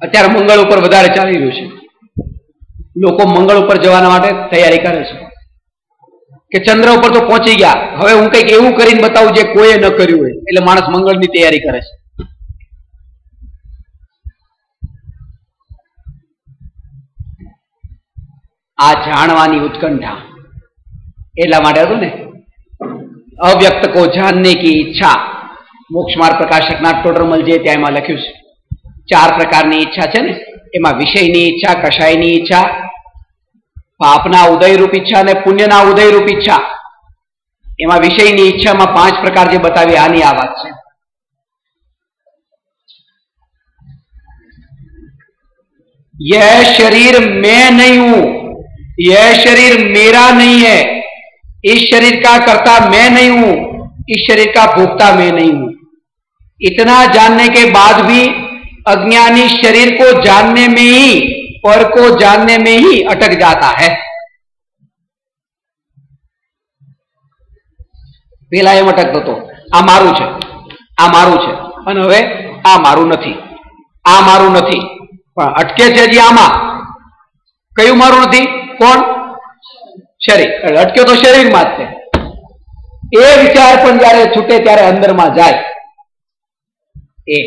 અત્યારે મંગળ ઉપર વધારે ચાલી રહ્યું છે, લોકો મંગળ ઉપર જવાના માટે તૈયારી કરે છે। કે ચંદ્ર ઉપર તો પહોંચી ગયા, હવે હું કંઈક એવું કરીને બતાવું જે કોઈએ ન કર્યું હોય, એટલે માણસ મંગળની તૈયારી કરે છે. આ જાણવાની ઉત્કંઠા એટલા માટે હતું ને, અવ્યક્ત કો જાનને કી ઈચ્છા. મોક્ષ માર્ગ પ્રકાશકના ટોડરમલ જે ત્યાં એમાં લખ્યું છે, 4 પ્રકારની ઈચ્છા છે ને, એમાં વિષયની ઈચ્છા, કષાયની ઈચ્છા, પાપના ઉદયરૂપ ઈચ્છા અને પુણ્યના ઉદયરૂપ ઈચ્છા. એમાં વિષયની ઈચ્છામાં 5 પ્રકાર જે બતાવી, આની આ વાત છે. यह शरीर मैं नहीं हूं, यह शरीर मेरा नहीं है, इस शरीर का कर्ता मैं नहीं हूं, इस शरीर का भोक्ता मैं नहीं हूं. इतना जानने के बाद भी अज्ञानी शरीर को जानने में ही, पर को जानने में ही अटक जाता है. પેલા એમ અટકતો હતો, આ મારું છે, આ મારું છે, અને હવે આ મારું નથી, આ મારું નથી, પણ અટકે છે હજી આમાં. કયું મારું નથી? કોણ? શરીર. અટક્યો તો શરીરમાં જ છે. એ વિચાર પણ જયારે છૂટે ત્યારે અંદરમાં જાય. એ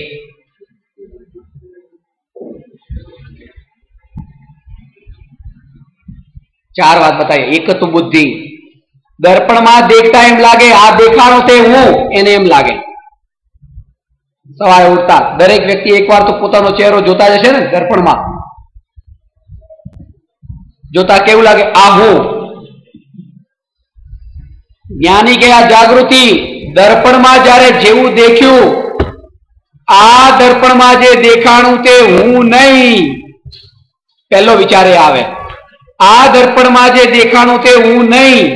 4 વાત બતાવી. એક તો બુદ્ધિ. દર્પણમાં દેખતા એમ લાગે આ દેખાણો તે હું, એને એમ લાગે. સવારે ઉઠતા દરેક વ્યક્તિ એકવાર તો પોતાનો ચહેરો જોતા જશે ને દર્પણમાં, જોતા કેવું લાગે? આ હું. જ્ઞાની કે આ જાગૃતિ દર્પણમાં જયારે જેવું દેખ્યું, આ દર્પણમાં જે દેખાણું તે હું નહીં. પહેલો વિચાર એ આવે, આ દર્પણમાં જે દેખાણું તે હું નહીં.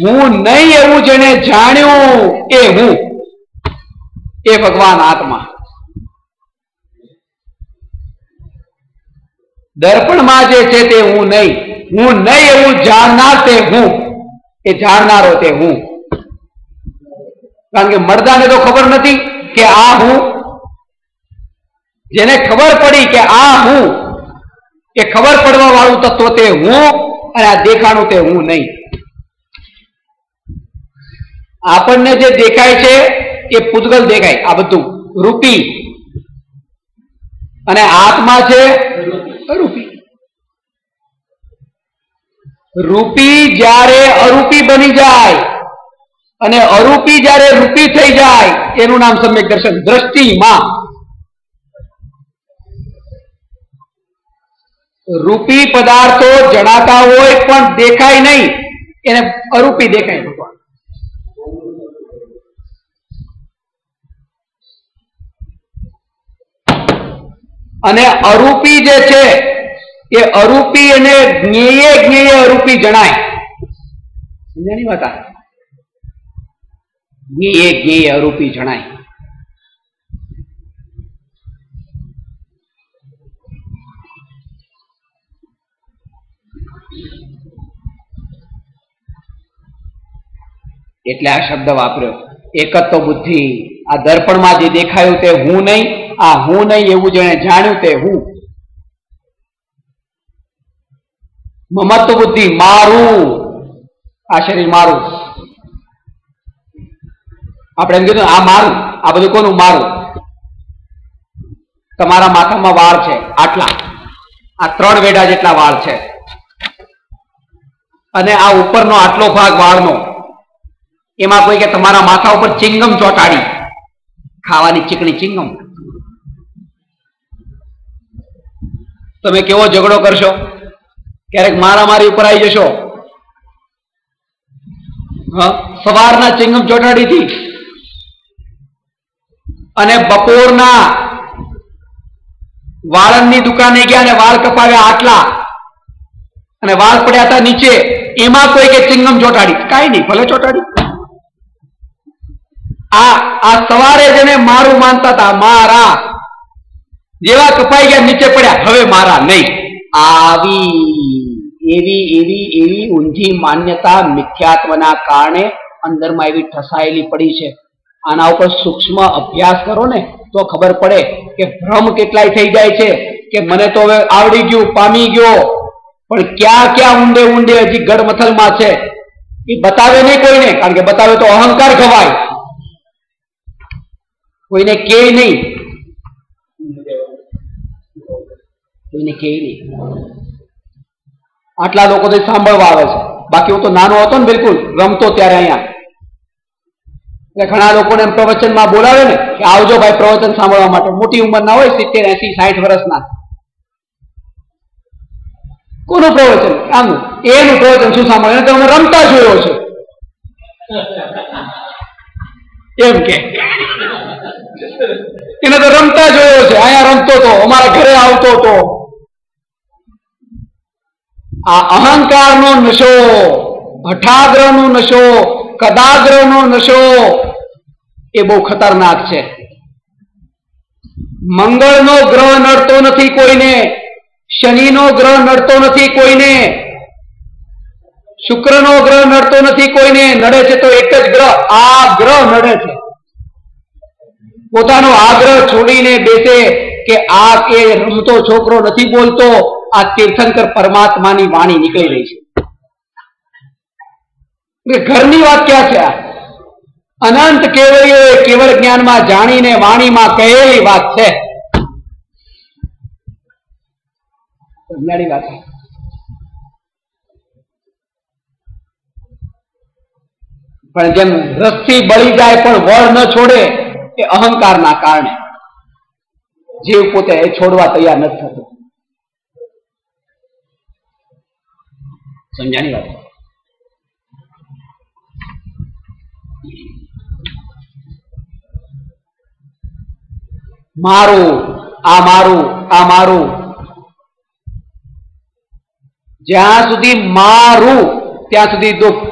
હું નહીં એવું જેને જાણ્યું એ હું, એ ભગવાન આત્મા. દર્પણમાં જે છે તે હું નહીં. હું નહીં એવું જાણનાર તે હું, એ જાણનારો તે હું. કારણ કે મર્દાને તો ખબર નથી કે આ હું. જેને ખબર પડી કે આ હું, એ ખબર પડવા વાળું તત્વ તે હું, અને આ દેખાણું તે હું નહીં. આપણને જે દેખાય છે એ પૂતગલ દેખાય, આ બધું રૂપી, અને આત્મા છે અરૂપી. રૂપી જ્યારે અરૂપી બની જાય અને અરૂપી જ્યારે રૂપી થઈ જાય, એનું નામ સમ્યક દર્શન. દ્રષ્ટિમાં રૂપી પદાર્થો જણાતા હોય પણ દેખાય નહીં, એને અરૂપી દેખાય ભગવાન. અને અરૂપી જે છે એ અરૂપી અને જ્ઞેય જ્ઞેય અરૂપી જણાય. સમજાણી વાત? જ્ઞેય જ્ઞેય અરૂપી જણાય. એટલે આ શબ્દ વાપર્યો, એક જ તો બુદ્ધિ. આ દર્પણમાં જે દેખાયું તે હું નહીં, આ હું નહીં એવું જેને જાણ્યું તે હું. મમત્વ બુદ્ધિ, મારું, આ શરીર મારું. આપણે એમ કીધું આ મારું, આ બધું કોનું? મારું. તમારા માથામાં વાળ છે આટલા, આ 3 વેઢા જેટલા વાળ છે, અને આ ઉપરનો આટલો ભાગ વાળનો, એમાં કોઈ કે તમારા માથા ઉપર ચિંગમ ચોંટાડી, ખાવાની ચીકણી ચિંગમ, તમે કેવો ઝઘડો કરશો? ક્યારેક મારામારી ઉપર આવી જશો. સવારના ચિંગમ ચોટાડીથી અને બપોરના વાળંદની દુકાને ગયા અને વાળ કપાવ્યા આટલા, અને વાળ પડ્યા હતા નીચે, એમાં કોઈ કે ચિંગમ ચોટાડી. કાંઈ નહીં, ભલે ચોટાડી. આ સવારે જેને મારું માનતા હતા, મારા, જેવા કપાઈ ગયા નીચે પડ્યા, હવે મારા નહીં. આવી એવી એવી એવી ઊંધી માન્યતા મિથ્યાત્વના કારણે અંદરમાં એવી ઠસાયેલી પડી છે. આના ઉપર સૂક્ષ્મ અભ્યાસ કરો ને તો ખબર પડે કે ભ્રમ કેટલાય થઈ જાય છે કે મને તો હવે આવડી ગયું, પામી ગયો, પણ ક્યાં ક્યાં ઊંડે ઊંડે હજી ગડમથલમાં છે. એ બતાવે નહીં કોઈને, કારણ કે બતાવે તો અહંકાર ખવાય. કોઈને કે નહીં, કોઈને કે નહીં. આટલા લોકો તો સાંભળવા આવે છે. બાકી હું તો નાનો હતો ને, બિલકુલ રમતો ત્યારે અહીંયા, એટલે ઘણા લોકોને એમ પ્રવચનમાં બોલાવે ને કે આવજો ભાઈ પ્રવચન સાંભળવા માટે. મોટી ઉંમરના હોય, 70, 80, 60 વર્ષના. કોનું પ્રવચન? આનું. એનું પ્રવચન શું સાંભળે? એને તો અમે રમતા જોયો છે એમ કે. એને તો રમતા જોયો છે, અહીંયા રમતો હતો, અમારા ઘરે આવતો હતો. આ અહંકારનો નશો, હઠાગ્રહનો નશો, કદાગ્રહનો નશો એ બહુ ખતરનાક છે. મંગળનો ગ્રહ નડતો નથી કોઈને, શનિનો ગ્રહ નડતો નથી કોઈને, શુક્રનો ગ્રહ નડતો નથી કોઈને. નડે છે તો એક જ ગ્રહ, આ ગ્રહ નડે છે. પોતાનો આગ્રહ છોડીને બેસે કે આ એ રમતો છોકરો નથી બોલતો, આ તીર્થંકર પરમાત્માની વાણી નીકળી રહી છે. ઘરની વાત ક્યાં છે? આ અનંત કેવળીઓ કેવળ જ્ઞાનમાં જાણીને વાણીમાં કહેલી વાત છે. સમજાણી વાત. પણ જેમ રસ્સી બળી જાય પણ વળ ન છોડે, એ અહંકારના કારણે. જીવ પોતે એ છોડવા તૈયાર નથી થતો. સમજાણી વાત. મારું, આ મારું, આ મારું. જ્યાં સુધી મારું ત્યાં સુધી દુઃખ.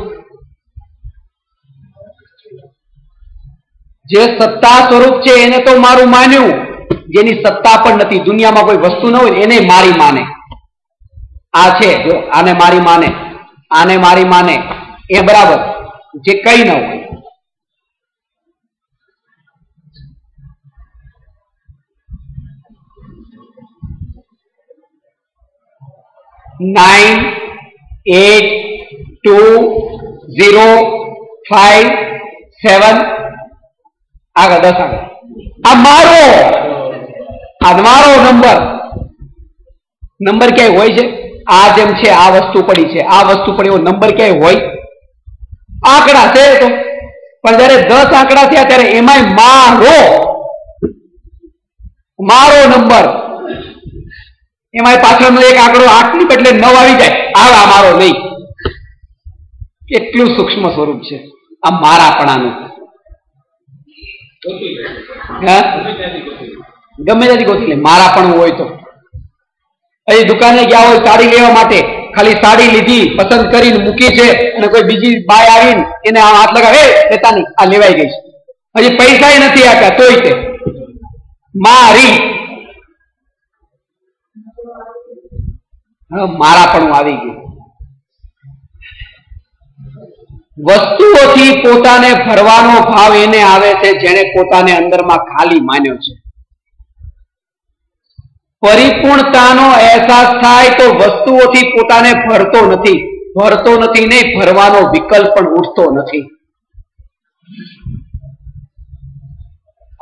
જે સત્તા સ્વરૂપ છે એને તો મારું માન્યું, જેની સત્તા પણ નથી, દુનિયામાં કોઈ વસ્તુ ન હોય એને મારી માને. આ છે જો, આને મારી માને, આને મારી માને, એ બરાબર. જે કઈ ન હોય. નાઇન 8 2 0 5 7 આગળ 10 આગળ. આ મારો નંબર. નંબર ક્યાંય હોય છે? આ જેમ છે આ વસ્તુ પડી છે, આ વસ્તુ પડી, એવો નંબર ક્યાંય હોય? આંકડા છે તો. પણ જયારે 10 આંકડા થયા ત્યારે એમાંય મારો નંબર, એમાં પાછળનો એક આંકડો 8 ની બદલે 9 આવી જાય, આ મારો નહીં. કેટલું સૂક્ષ્મ સ્વરૂપ છે આ મારાપણાનું. ગમે ત્યાંથી ગોતી લે મારાપણું હોય તો. હજી દુકાને ગયા હોય સાડી લેવા માટે, ખાલી સાડી લીધી, પસંદ કરીને મૂકી છે, અને કોઈ બીજી બાય આવીને એને હાથ લગાવે, લેતા નહીં, આ લેવાઈ ગઈ છે. હજી પૈસા નથી આપ્યા તોય તે મારી. મારાપણું આવી ગયું. વસ્તુઓથી પોતાને ભરવાનો ભાવ એને આવે છે જેને પોતાને અંદરમાં ખાલી માન્યો છે. પરિપૂર્ણતાનો અહેસાસ થાય તો વસ્તુઓથી પોતાને ભરતો નથી નહીં, ભરવાનો વિકલ્પ પણ ઉઠતો નથી.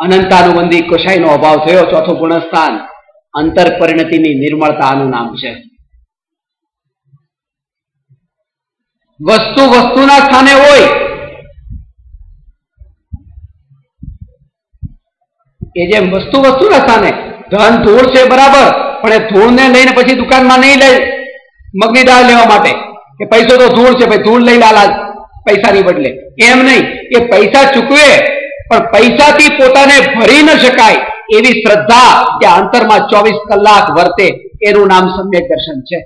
અનંતાનુબંધી કશાયનો અભાવ થયો. ચોથું ગુણસ્થાન અંતર પરિણતિની નિર્મળતાનું નામ છે. વસ્તુ વસ્તુના સ્થાને હોય, એ જેમ વસ્તુ વસ્તુના સ્થાને, ધન ધૂળ છે બરાબર, પણ એ ધૂળને લઈને પછી દુકાનમાં નહીં લઈ મગની દાળ લેવા માટે કે પૈસો તો ધૂળ છે, ભાઈ ધૂળ લઈ લાલા પૈસાની બદલે. એમ નહીં, એ પૈસા ચૂકવે પણ પૈસાથી પોતાને ભરી ન શકાય એવી શ્રદ્ધા ત્યાં અંતરમાં 24 કલાક વર્તે, એનું નામ સમ્યક દર્શન છે.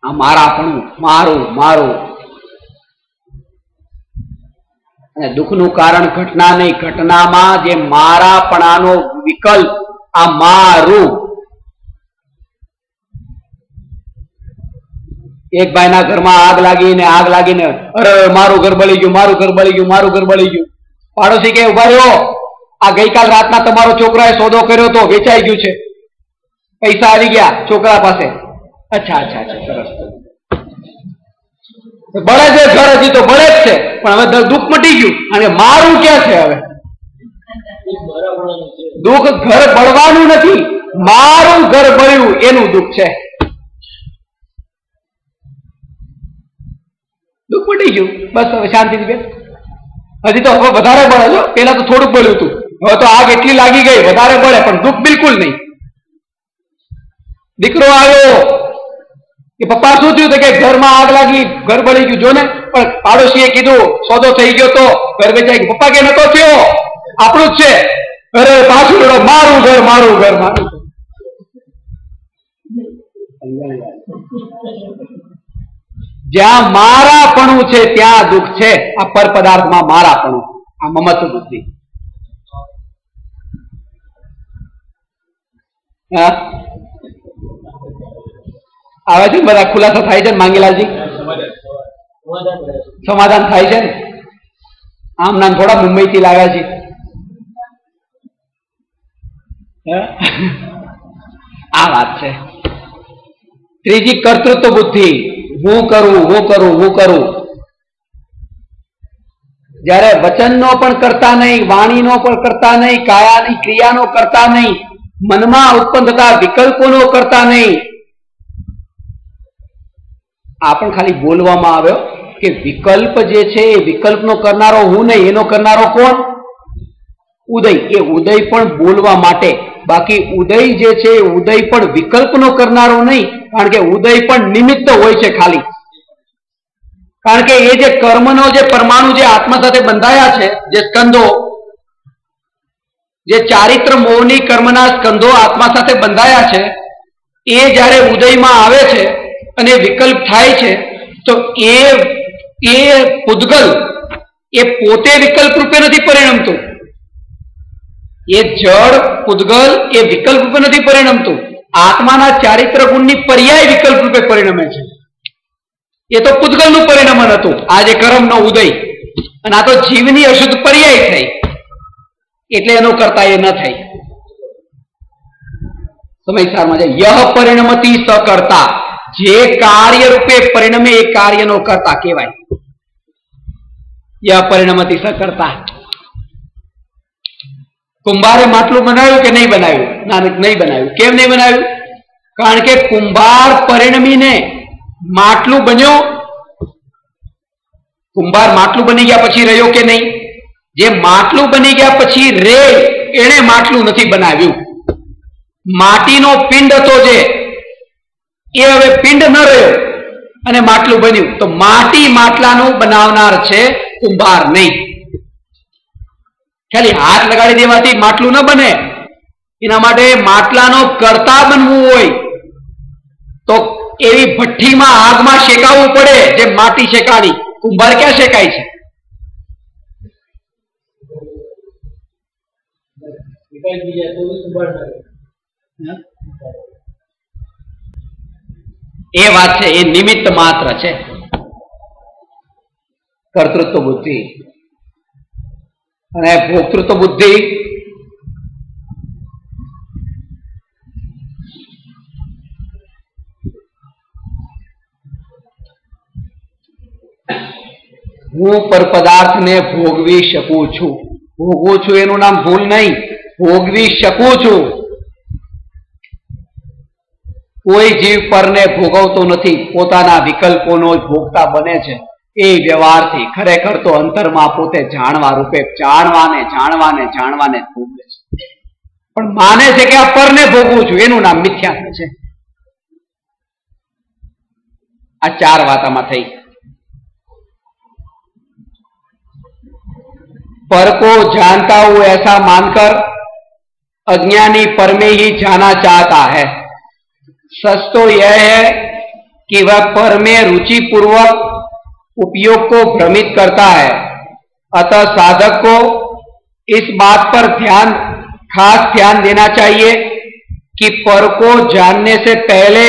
આ મારાપણું, મારું. અને દુઃખનું કારણ ઘટના નહીં, ઘટનામાં જે મારાપણાનો વિકલ્પ આ મારું. એક ભાઈના ઘરમાં આગ લાગીને અરે મારું ઘર બળી ગયું. પાડોશી કે ઉભા રહ્યો, આ ગઈકાલ રાતના તમારો છોકરાએ સોદો કર્યો તો વેચાઈ ગયું છે, પૈસા આવી ગયા છોકરા પાસે. અચ્છા અચ્છા અચ્છા, સરસ. બળે છે ઘર, હજી તો બળે જ છે, પણ હવે દુઃખ મટી ગયું. અને મારું ક્યાં છે? હવે દુઃખ ઘર બળવાનું નથી, મારું ઘર બળ્યું એનું દુઃખ છે. દુઃખ મટી ગયું, બસ હવે શાંતિથી બેસ. હજી તો હવે વધારે બળે છો, પેલા તો થોડુંક બળ્યું હતું, હવે તો આગ એટલી લાગી ગઈ, વધારે બળે, પણ દુઃખ બિલકુલ નહીં. દીકરો આવ્યો કે પપ્પા શું થયું? તો કે ઘરમાં આગ લાગી, ઘર બળી ગયું. જો ને, પણ પાડોશીએ કીધું સોદો થઈ ગયો તો ઘર વેચાઈ ગયું. પપ્પા કે નતો થયો, આપણું જ છે. અરે પાછું મારું ઘર, મારું ઘર, મારું. જ્યાં મારાપણું છે ત્યાં દુઃખ છે. આ પર પદાર્થમાં મારાપણું, આ મમત્વ બુદ્ધિ. આવે છે બધા ખુલાસા થાય છે ને માંગીલાલજી? સમાધાન થાય છે ને? આમ નામ થોડા મુંબઈ થી લાવ્યા છે. આ વાત છે. ત્રીજી કર્તૃત્વ બુદ્ધિ, હું કરું, હું કરું, હું કરું. જયારે વચનનો પણ કરતા નહીં, વાણીનો પણ કરતા નહીં, કાયાની ક્રિયાનો કરતા નહીં, મનમાં ઉત્પન્ન થતા વિકલ્પોનો કરતા નહીં. આ પણ ખાલી બોલવામાં આવ્યો કે વિકલ્પ જે છે એ વિકલ્પનો કરનારો હું નહીં, એનો કરનારો કોણ? ઉદય. એ ઉદય પણ બોલવા માટે. બાકી ઉદય જે છે એ ઉદય પણ વિકલ્પનો કરનારો નહીં, કારણ કે ઉદય પણ નિમિત્ત હોય છે ખાલી. કારણ કે એ જે કર્મનો જે પરમાણુ જે આત્મા સાથે બંધાયા છે, જે સ્કંદો, જે ચારિત્ર મોહની કર્મના સ્કંદો આત્મા સાથે બંધાયા છે, એ જ્યારે ઉદયમાં આવે છે અને વિકલ્પ થાય છે, તો એ પૂદગલ એ પોતે વિકલ્પ રૂપે નથી પરિણમતું. એ જળ પૂદગલ એ વિકલ્પ રૂપે નથી પરિણમતું. આત્માના ચારિત્ર ગુણની પર્યાય વિકલ્પ રૂપે પરિણમે છે. એ તો પૂદગલનું પરિણમન હતું, આ જે કર્મનો ઉદય. અને આ તો જીવની અશુદ્ધ પર્યાય થઈ, એટલે એનો કરતા એ ન થઈ. સમયસારમાં છે યહ પરિણમતી સકર્તા. જે કાર્ય રૂપે પરિણમે એ કાર્યનો કર્તા કહેવાય. યહ પરિણમતી સકર્તા. કુંભારે માટલું બનાવ્યું કે નહીં બનાવ્યું? ના, નહીં બનાવ્યું. કેમ નહીં બનાવ્યું? કારણ કે કુંભાર પરિણમીને માટલું બન્યો. કુંભાર માટલું બની ગયા પછી રહ્યો કે નહીં? જે માટલું બની ગયા પછી રે, એને માટલું નથી બનાવ્યું. માટીનો પિંડ હતો જે, એ હવે પિંડ ન રહ્યો અને માટલું બન્યું. તો માટી માટલાનું બનાવનાર છે, કુંભાર નહીં. ખાલી હાથ લગાડી દેવાથી માટલું ન બને. એના માટે માટલાનો કર્તા બનવું હોય તો એવી ભઠ્ઠીમાં આગમાં શેકાવવું પડે, જે માટી શેકાણી. કુંભાર ક્યાં શેકાય છે? એ વાત છે, એ નિમિત્ત માત્ર છે. કર્તૃત્વ બુદ્ધિ અને ભોક્તૃત્વ બુદ્ધિ હું પર પદાર્થને ભોગવી શકું છું. ભોગવું છું એનું નામ ભૂલ નહીં, ભોગવી શકું છું. કોઈ જીવ પરને ભોગવતો નથી, પોતાના વિકલ્પોનો ભોગતા બને છે. એ વ્યવહારથી ખરેખર તો અંતરમાં પોતે જાણવા રૂપે જાણવાને ભોગવે છે. પણ માને છે કે આ પરને ભોગવું છું, એનું નામ મિથ્યા છે. આ ચાર વાત આમાં થઈ. पर को जानता हूं ऐसा मानकर अज्ञानी पर में ही जाना चाहता है. सच तो यह है कि वह पर में रुचि पूर्वक उपयोग को भ्रमित करता है. अतः साधक को इस बात पर खास ध्यान देना चाहिए कि पर को जानने से पहले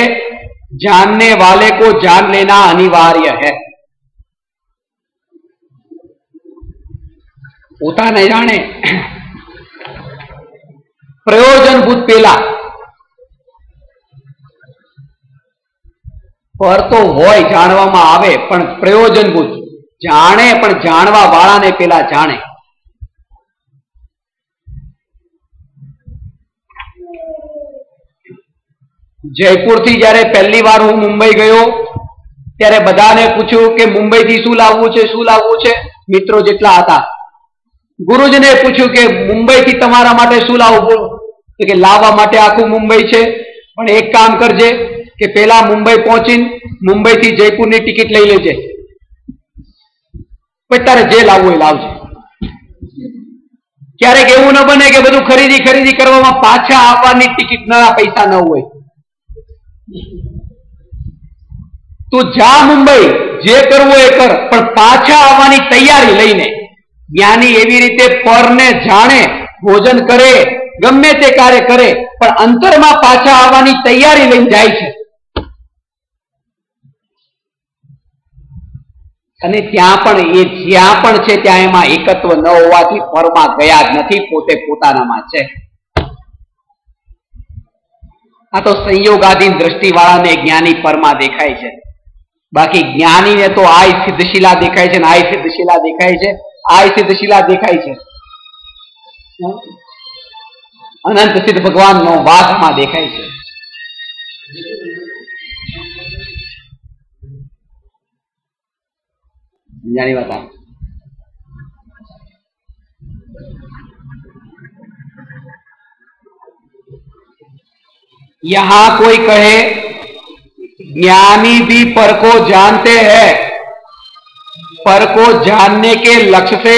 जानने वाले को जान लेना अनिवार्य है. પોતાને જાણે પ્રયોજનભૂત પેલા પર તો હોય, જાણવામાં આવે, પણ પ્રયોજનભૂત જાણે, પણ જાણવા વાળાને પેલા જાણે. જયપુરથી જયારે પહેલી વાર હું મુંબઈ ગયો ત્યારે બધાને પૂછ્યું કે મુંબઈથી શું લાવવું છે, શું લાવવું છે. મિત્રો જેટલા હતા, ગુરુજીને પૂછ્યું કે મુંબઈથી તમારા માટે શું લાવવું, કે લાવવા માટે આખું મુંબઈ છે, પણ એક કામ કરજે કે પેલા મુંબઈ પહોંચીને મુંબઈથી જયપુરની ટિકિટ લઈ લેજે, પછી તારે જે લાવવું એ લાવજે. ક્યારેક એવું ન બને કે બધું ખરીદી કરવામાં પાછા આવવાની ટિકિટ ના પૈસા ન હોય. તું જા મુંબઈ, જે કરવું એ કર, પણ પાછા આવવાની તૈયારી લઈને. જ્ઞાની એવી રીતે પરને જાણે, ભોજન કરે, ગમે તે કાર્ય કરે, પણ અંતરમાં પાછા આવવાની તૈયારી લઈને જાય છે. અને ત્યાં પણ એ જ્યાં પણ છે ત્યાં એમાં એકત્વ ન હોવાથી પરમાં ગયા જ નથી, પોતે પોતાનામાં છે. આ તો સંયોગાધીન દ્રષ્ટિવાળાને જ્ઞાની પરમાં દેખાય છે. બાકી જ્ઞાનીને તો આય સિદ્ધશિલા દેખાય છે, આય સિદ્ધશિલા દેખાય છે, આય સિદ્ધશિલા દેખાય છે. અનંત સિદ્ધ ભગવાનનો વાસમાં દેખાય છે. જાણી વાત આ यहां कोई कहे ज्ञानी भी पर को जानते हैं, पर को जानने के लक्ष्य से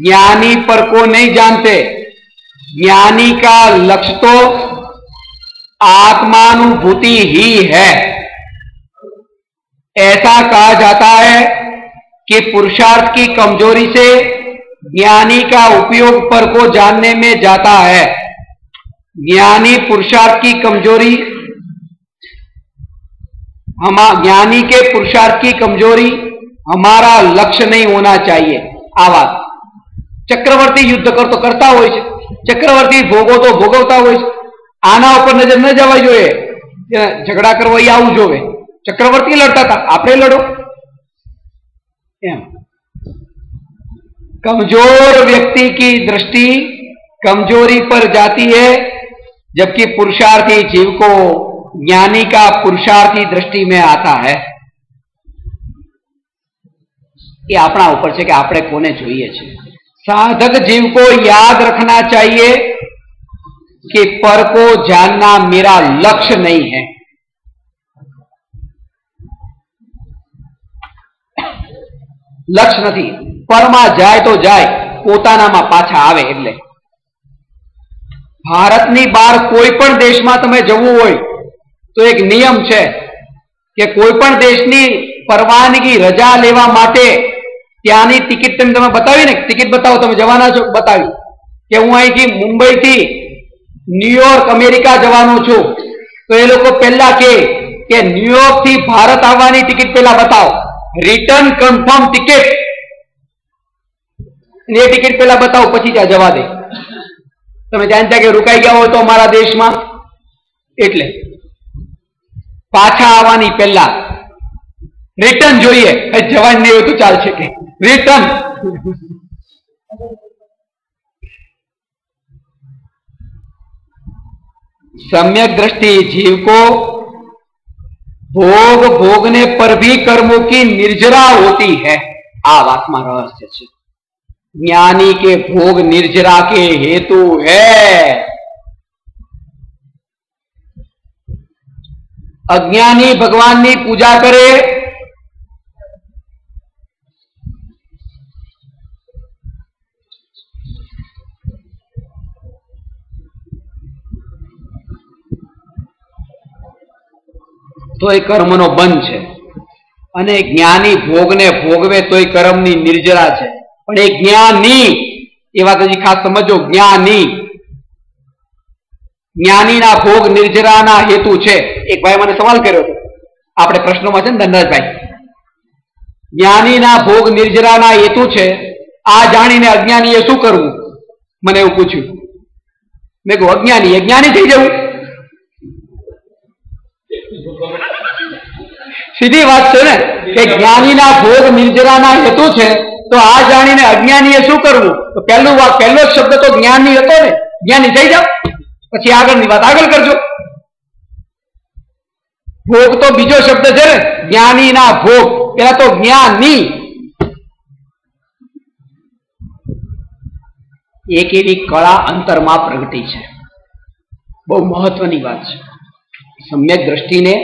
ज्ञानी पर को नहीं जानते. ज्ञानी का लक्ष्य तो आत्मानुभूति ही है. ऐसा कहा जाता है कि पुरुषार्थ की कमजोरी से ज्ञानी का उपयोग पर को जानने में जाता है. ज्ञानी पुरुषार्थ की कमजोरी, ज्ञानी के पुरुषार्थ की कमजोरी हमारा लक्ष्य नहीं होना चाहिए. आ बात चक्रवर्ती युद्ध करता हो, चक्रवर्ती भोगो तो भोगवता हो, आना पर नजर न जवा જોઈએ. झगड़ा करवा आવું જોવે. चक्रवर्ती लड़ता था, आपने लड़ो. कमजोर व्यक्ति की दृष्टि कमजोरी पर जाती है, जबकि पुरुषार्थी जीव को ज्ञानी का पुरुषार्थी दृष्टि में आता है. ये अपना ऊपर है कि आपने कोने જોઈએ છે. साधक जीव को याद रखना चाहिए कि पर को जानना मेरा लक्ष्य नहीं है. लक्ष्य नहीं, परमा जाए तो जाए, પોતાનામાં પાછા આવે. એટલે ભારતની બહાર કોઈ પણ દેશમાં તમે જવું હોય તો એક નિયમ છે કે કોઈ પણ દેશની પરવાનગી રજા લેવા માટે ત્યાંની ટિકિટ તમે બતાવી ને, ટિકિટ બતાવો, તમે જવાના છો, બતાવી કે હું અહીંથી મુંબઈથી ન્યુયોર્ક અમેરિકા જવાનો છું, તો એ લોકો પહેલા કે ન્યુયોર્ક થી ભારત આવવાની ટિકિટ પહેલા બતાવો, રિટર્ન કન્ફર્મ ટિકિટ, એ ટિકિટ પહેલા બતાવો, પછી ત્યાં જવા દે. તમે જાણતા કે રોકાઈ ગયા હોય તો અમારા દેશમાં, એટલે પાછા આવવાની પહેલા રિટર્ન જોઈએ. જવાન નહીં હોય તો ચાલશે કે રિટર્ન. सम्यक दृष्टि जीव को भोग भोगने पर भी कर्मों की निर्जरा होती है. आ बात में रहस्य है. ज्ञानी के भोग निर्जरा के हेतु है. अज्ञानी भगवान की पूजा करे तो कर्मनो बंध है, અને જ્ઞાની ભોગને ભોગવે તો એ કર્મની નિર્જરા છે. પણ એ જ્ઞાની, એ વાત હજી ખાસ સમજો, જ્ઞાનીના ભોગ નિર્જરાના હેતુ છે. એક ભાઈ મને સવાલ કર્યો હતો, આપણે પ્રશ્નોમાં છે ને ધનરાજભાઈ, જ્ઞાનીના ભોગ નિર્જરાના હેતુ છે આ જાણીને અજ્ઞાનીએ શું કરવું? મને એવું પૂછ્યું. મેં કહ્યું અજ્ઞાની જ્ઞાની થઈ જવું. સીધી વાત છે ને કે જ્ઞાનીના ભોગ નિર્જરાના હેતુ છે. તો આ જાણીને અજ્ઞાનીએ શું કરવું? તો પહેલો શબ્દ તો જ્ઞાની હતો ને, જ્ઞાની થઈ જાવ. પછી આગળની વાત આગળ કરજો. ભોગ તો બીજો શબ્દ છે ને, જ્ઞાનીના ભોગ. પેલા તો જ્ઞાની. એક એવી કળા અંતરમાં પ્રગટી છે, બહુ મહત્વની વાત છે. સમ્યક દ્રષ્ટિને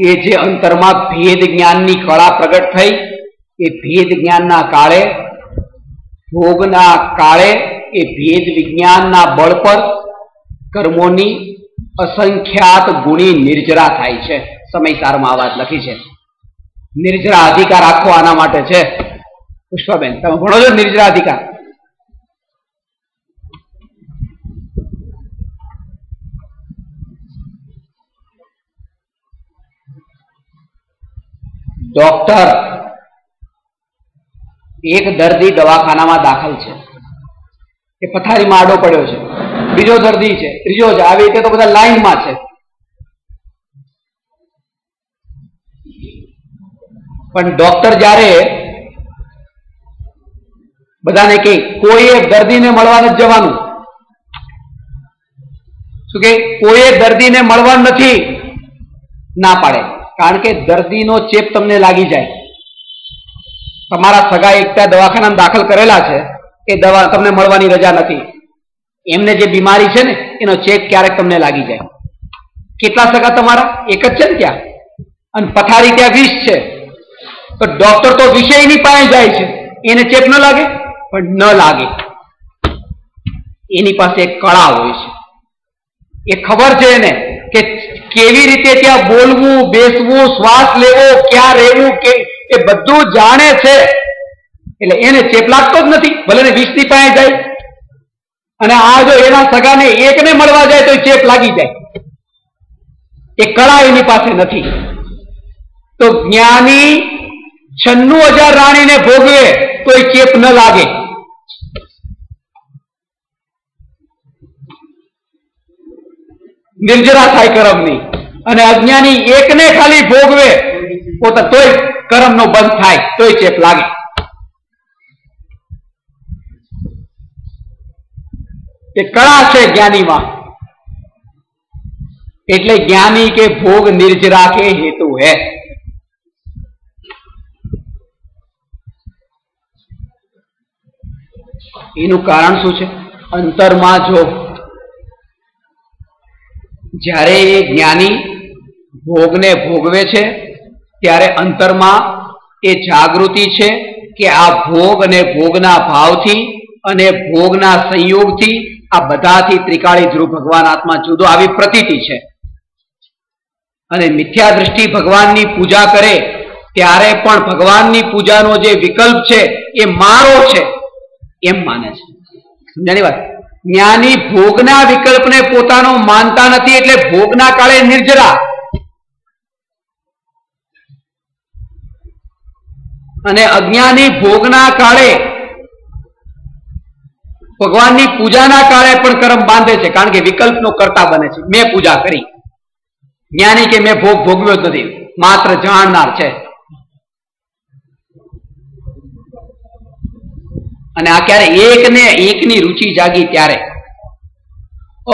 એ જે અંતરમાં ભેદ જ્ઞાનની કળા પ્રગટ થઈ, એ ભેદ જ્ઞાનના કાળે, ભોગના કાળે, એ ભેદ વિજ્ઞાનના બળ પર કર્મોની અસંખ્યાત ગુણી નિર્જરા થાય છે. સમયસારમાં આ વાત લખી છે. નિર્જરા અધિકાર આખો આના માટે છે. પુષ્પાબેન, તમે ભણો છો નિર્જરા અધિકાર? ડોક્ટર, એક દર્દી દવાખાનામાં દાખલ છે, એ પથારીમાં આડો પડ્યો છે. બીજો દર્દી છે, ત્રીજો છે, આવી રીતે તો બધા લાઈનમાં છે. પણ ડોક્ટર જ્યારે બધાને કહે કોઈ એક દર્દીને મળવા નથી જવાનું, શું કે કોઈ દર્દીને મળવા નથી, ના પાડે. કારણ કે દર્દીનો ચેપ તમને લાગી જાય. તમારા સગા એકતા દવાખાનામાં દાખલ કરેલા છે, એ દવા તમને મળવાની રજા નથી. એમને જે બીમારી છે ને એનો ચેપ ક્યારેક તમને લાગી જાય. કેટલા સગા તમારા? એક જ છે ને ત્યાં, અને પથારી ત્યાં 20 છે. તો ડોક્ટર તો વિષયની પાસે જાય છે, એને ચેપ ન લાગે? પણ ન લાગે. એની પાસે એક કળા હોય છે. એ ખબર છે એને કે કેવી રીતે ત્યાં બોલવું, બેસવું, શ્વાસ લેવો, ક્યાં રહેવું, કે એ બધું જાણે છે. એટલે એને ચેપ લાગતો જ નથી, ભલે ને 20 ની પાસે જાય. અને આ જો એના સગાને એકને મળવા જાય તો ચેપ લાગી જાય. એ કળા એની પાસે નથી. તો જ્ઞાની 96,000 રાણીને ભોગવે તો એ ચેપ ન લાગે. નિર્જરા થાય કર્મની. અને અજ્ઞાની એકને ખાલી ભોગવે પોતા તોય કર્મનો બંધ થાય, તોય ચેપ લાગે. એ કળા છે જ્ઞાનીમાં. એટલે જ્ઞાની કે ભોગ નિર્જરા કે હેતુ હે. એનું કારણ શું છે? અંતરમાં જો જ્યારે એ જ્ઞાની ભોગને ભોગવે છે ત્યારે અંતરમાં એ જાગૃતિ છે કે આ ભોગ અને ભોગના ભાવથી અને ભોગના સંયોગથી આ બધાથી ત્રિકાળી ધ્રુવ ભગવાન આત્મા જુદો, આવી પ્રતીતિ છે. અને મિથ્યા દ્રષ્ટિ ભગવાનની પૂજા કરે ત્યારે પણ ભગવાનની પૂજાનો જે વિકલ્પ છે એ મારો છે એમ માને છે. સમજાણી વાત? જ્ઞાની ભોગના વિકલ્પને પોતાનો માનતા નથી, એટલે ભોગના કાળે નિર્જરા. અને અજ્ઞાની ભોગના કાળે, ભગવાનની પૂજાના કાળે પણ કર્મ બાંધે છે, કારણ કે વિકલ્પનો કર્તા બને છે. મેં પૂજા કરી. જ્ઞાની કે મેં ભોગ ભોગવ્યો જ નથી, માત્ર જાણનાર છે. અને આ ક્યારે એકની રુચિ જાગી ત્યારે,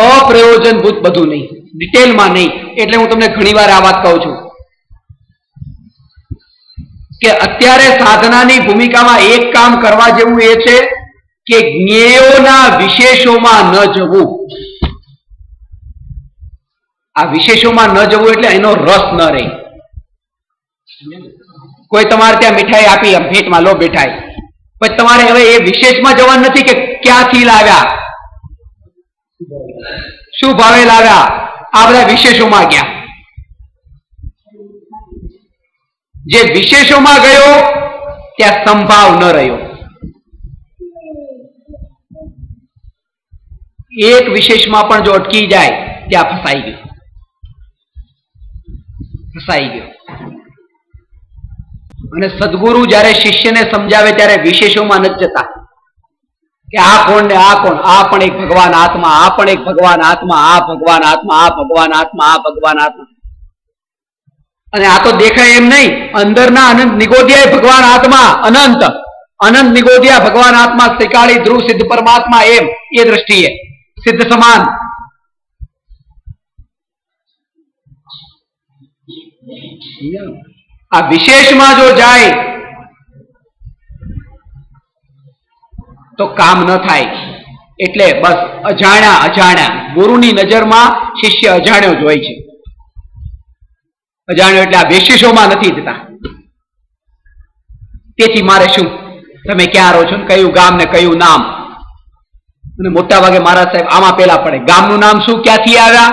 અપ્રયોજનભૂત બધું નહીં, ડિટેલમાં નહીં. એટલે હું તમને ઘણી વાર આ વાત કહું છું કે અત્યારે સાધનાની ભૂમિકામાં એક કામ કરવા જેવું એ છે કે જ્ઞેયોના વિશેષોમાં ન જવું. આ વિશેષોમાં ન જવું એટલે એનો રસ ન રહે. કોઈ તમારે ત્યાં મીઠાઈ આપી, ભેટમાં લો મીઠાઈ, પછી તમારે હવે એ વિશેષમાં જવાનું નથી કે ક્યાંથી લાવ્યા, શું ભાવે લાવ્યા, આ બધા વિશેષોમાં ગયા. જે વિશેષોમાં ગયો ત્યાં સંભાવ ન રહ્યો. એક વિશેષમાં પણ જો અટકી જાય ત્યાં ફસાઈ ગયો. અને સદગુરુ જ્યારે શિષ્યને સમજાવે ત્યારે વિશેષોમાં નથી જતા, કે આ કોણ ને આ કોણ, આ પણ એક ભગવાન આત્મા, આ પણ એક ભગવાન આત્મા, આ ભગવાન આત્મા, આ ભગવાન આત્મા, આ ભગવાન આત્મા. અને આ તો દેખાય એમ નહીં, અંદરના અનંત નિગોદિયા ભગવાન આત્મા, અનંત અનંત નિગોદિયા ભગવાન આત્મા, ત્રિકાળી ધ્રુવ સિદ્ધ પરમાત્મા, એમ એ દ્રષ્ટિએ સિદ્ધ સમાન. આ વિશેષમાં જો જાય તો કામ ન થાય. એટલે બસ અજાણ્યા અજાણ્યા, ગુરુની નજરમાં શિષ્ય અજાણ્યો જ હોય છે. અજાણ્યો એટલે આ વિશેષોમાં નથી જતા. તેથી મારે શું, તમે ક્યાં રહો છો, કયું ગામ ને કયું નામ. અને મોટા ભાગે મહારાજ સાહેબ આમાં પેલા પડે, ગામનું નામ શું, ક્યાંથી આવ્યા,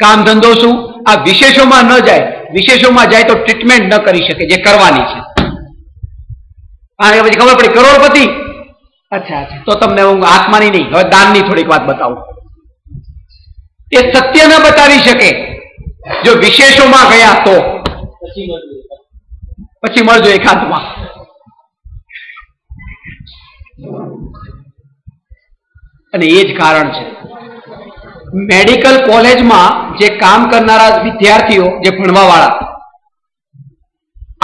કામ ધંધો શું. આ વિશેષોમાં ન જાય. વિશેષોમાં જાય તો ટ્રીટમેન્ટ ન કરી શકે જે કરવાની છે. કારણ કે પછી ખબર પડી કરોડપતિ, અચ્છા અચ્છા, તો તમને હું આત્માની નહીં, હવે દાનની થોડીક વાત બતાવું. એ સત્ય ન બતાવી શકે જો વિશેષોમાં ગયા તો. પછી મળજો એકાંતમાં. અને એ જ કારણ છે મેડિકલ કોલેજમાં જે કામ કરનારા વિદ્યાર્થીઓ, જે ભણવા વાળા,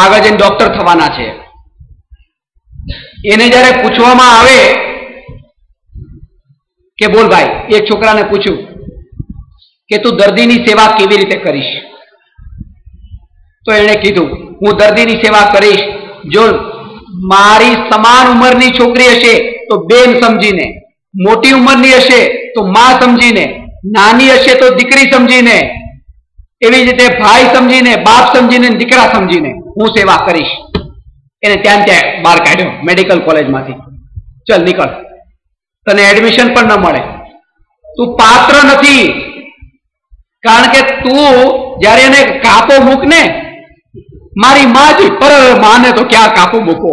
આગળ જઈને ડોક્ટર થવાના છે, એને જયારે પૂછવામાં આવે કે બોલ ભાઈ, એક છોકરાને પૂછ્યું કે તું દર્દીની સેવા કેવી રીતે કરીશ, તો એણે કીધું હું દર્દીની સેવા કરીશ જો મારી સમાન ઉંમરની છોકરી હશે તો બેન સમજીને, મોટી ઉંમરની હશે તો માં સમજીને, નાની હશે તો દીકરી સમજીને, એવી રીતે ભાઈ સમજીને, બાપ સમજીને, દીકરા સમજીને હું સેવા કરીશ. એને ત્યાં બહાર કાઢ્યો મેડિકલ કોલેજમાંથી. ચલ નીકળ, તને એડમિશન પણ ન મળે, તું પાત્ર નથી. કારણ કે તું જયારે એને કાપો મૂક ને, મારી માં જ પર માને તો ક્યાં કાપો મૂકો,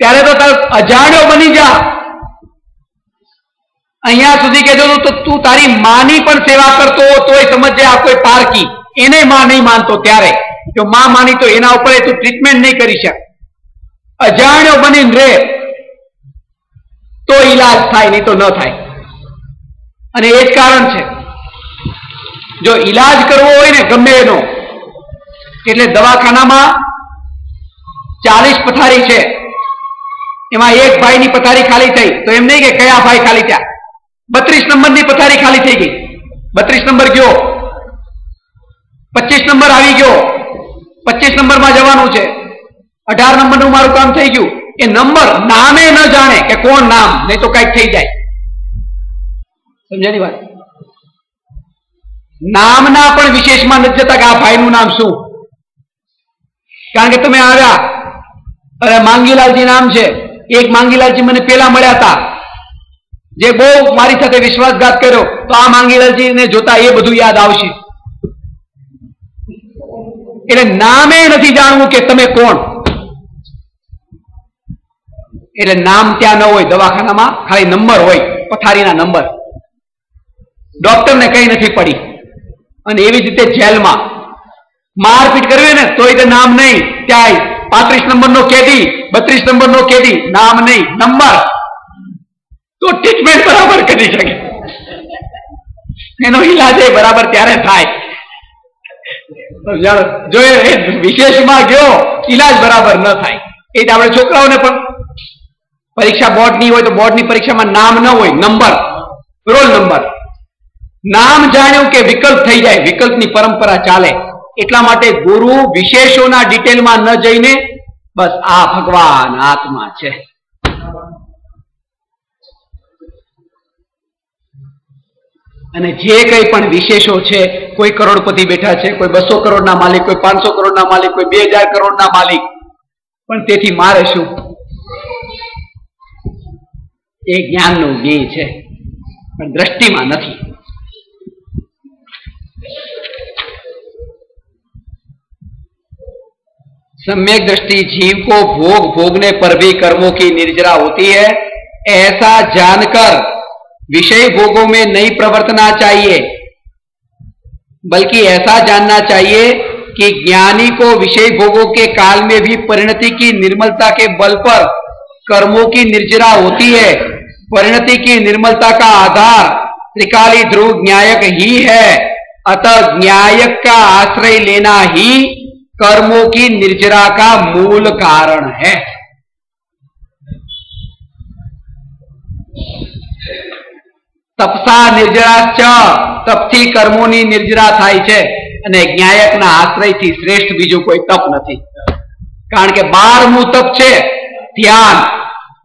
ત્યારે તો તાર અજાણ્યો બની જા. અહીંયા સુધી કહેજો તો તું તારી માની પણ સેવા કરતો તોય સમજે આ કોઈ પારકી, એને માં નહીં માનતો. ત્યારે જો માં માની તો એના ઉપર તું ટ્રીટમેન્ટ નહીં કરી શક. અજાણ્યો બનીને રે તો ઈલાજ થાય, નહીં તો ન થાય. અને એ જ કારણ છે, જો ઈલાજ કરવો હોય ને ગમે એનો, એટલે દવાખાનામાં 40 પથારી છે, એમાં એક ભાઈની પથારી ખાલી થઈ તો એમ નહીં કે કયા ભાઈ ખાલી થયા, 32 નંબરની પથારી ખાલી થઈ ગઈ, 32 નંબર ગયો, 25 નંબર આવી ગયો, 25 નંબરમાં જવાનું છે, 18 નંબરનું મારું કામ થઈ ગયું. એ નંબર નામે ન જાણે કે કોણ નામ, નહીં તો કઈક થઈ જાય. સમજાની વાત? નામના પણ વિશેષમાં નથી જતા કે આ ભાઈનું નામ શું. કારણ કે તમે આવ્યા, અરે માંગીલાલજી નામ છે, એક માંગીલાલજી મને પેલા મળ્યા હતા, જે બહુ મારી સાથે વિશ્વાસઘાત કર્યો, તો આ માંગીલાલજીને જોતા એ બધું યાદ આવશે. એટલે નામે નથી જાણવું કે તમે કોણ. એટલે નામ ત્યાં ન હોય દવાખાનામાં, ખાલી નંબર હોય, પથારીના નંબર. ડોક્ટરને કઈ નથી પડી. અને એવી જ રીતે જેલમાં મારપીટ કરવી ને તોય તે નામ નહીં, ત્યાં 35 નંબરનો કેદી, 32 નંબરનો કેદી, નામ નહીં, નંબર. તો ટ્રીટમેન્ટ બરાબર કરી શકે, એનો ઈલાજ બરાબર ત્યારે થાય. જો એ વિશેષમાં ગયો, ઈલાજ બરાબર ન થાય. એ જ આપણે છોકરાઓને પણ પરીક્ષા બોર્ડની હોય તો બોર્ડની પરીક્ષામાં નામ ન હોય, નંબર, રોલ નંબર. નામ જાણ્યું કે વિકલ્પ થઈ જાય, વિકલ્પની પરંપરા ચાલે. એટલા માટે ગુરુ વિશેષોના ડિટેલમાં ન જઈને બસ આ ભગવાન આત્મા છે. અને જે કંઈ પણ વિશેષો છે, કોઈ કરોડપતિ બેઠા છે, કોઈ 200 કરોડના માલિક, કોઈ 500 કરોડના માલિક, કોઈ 2000 કરોડના માલિક, પણ તેથી મારે શું? એ જ્ઞાનનું જ્ઞેય છે, પણ દ્રષ્ટિમાં નથી. सम्यक दृष्टि जीव को भोग भोगने पर भी कर्मों की निर्जरा होती है, ऐसा जानकर विषय भोगों में नहीं प्रवर्तना चाहिए, बल्कि ऐसा जानना चाहिए कि ज्ञानी को विषय भोगों के काल में भी परिणति की निर्मलता के बल पर कर्मों की निर्जरा होती है। परिणति की निर्मलता का आधार त्रिकाली ध्रुव ज्ञायक ही है। अतः ज्ञायक का आश्रय लेना ही कर्मों की निर्जरा का मूल कारण है। तपसा निर्जराश्च, तपથી કર્મોની નિર્જરા થાય છે અને જ્ઞાયકના આશ્રયથી શ્રેષ્ઠ બીજું કોઈ તપ નથી। કારણ કે 12મું તપ છે ધ્યાન,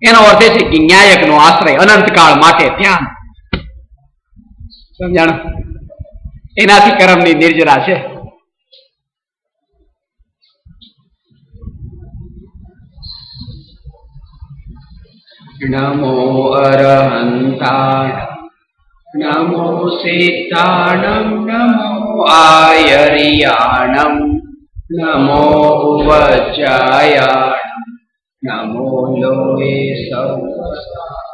એનો અર્થ એ છે કે જ્ઞાયકનો આશ્રય અનંતકાળ માટે ધ્યાન। સમજાણું? એનાથી કર્મની નિર્જરા છે। नमो अरहंताण नमो सीताणं नमो आयर्याणं नमो उवज्जायाणं नमो लोये सौसा।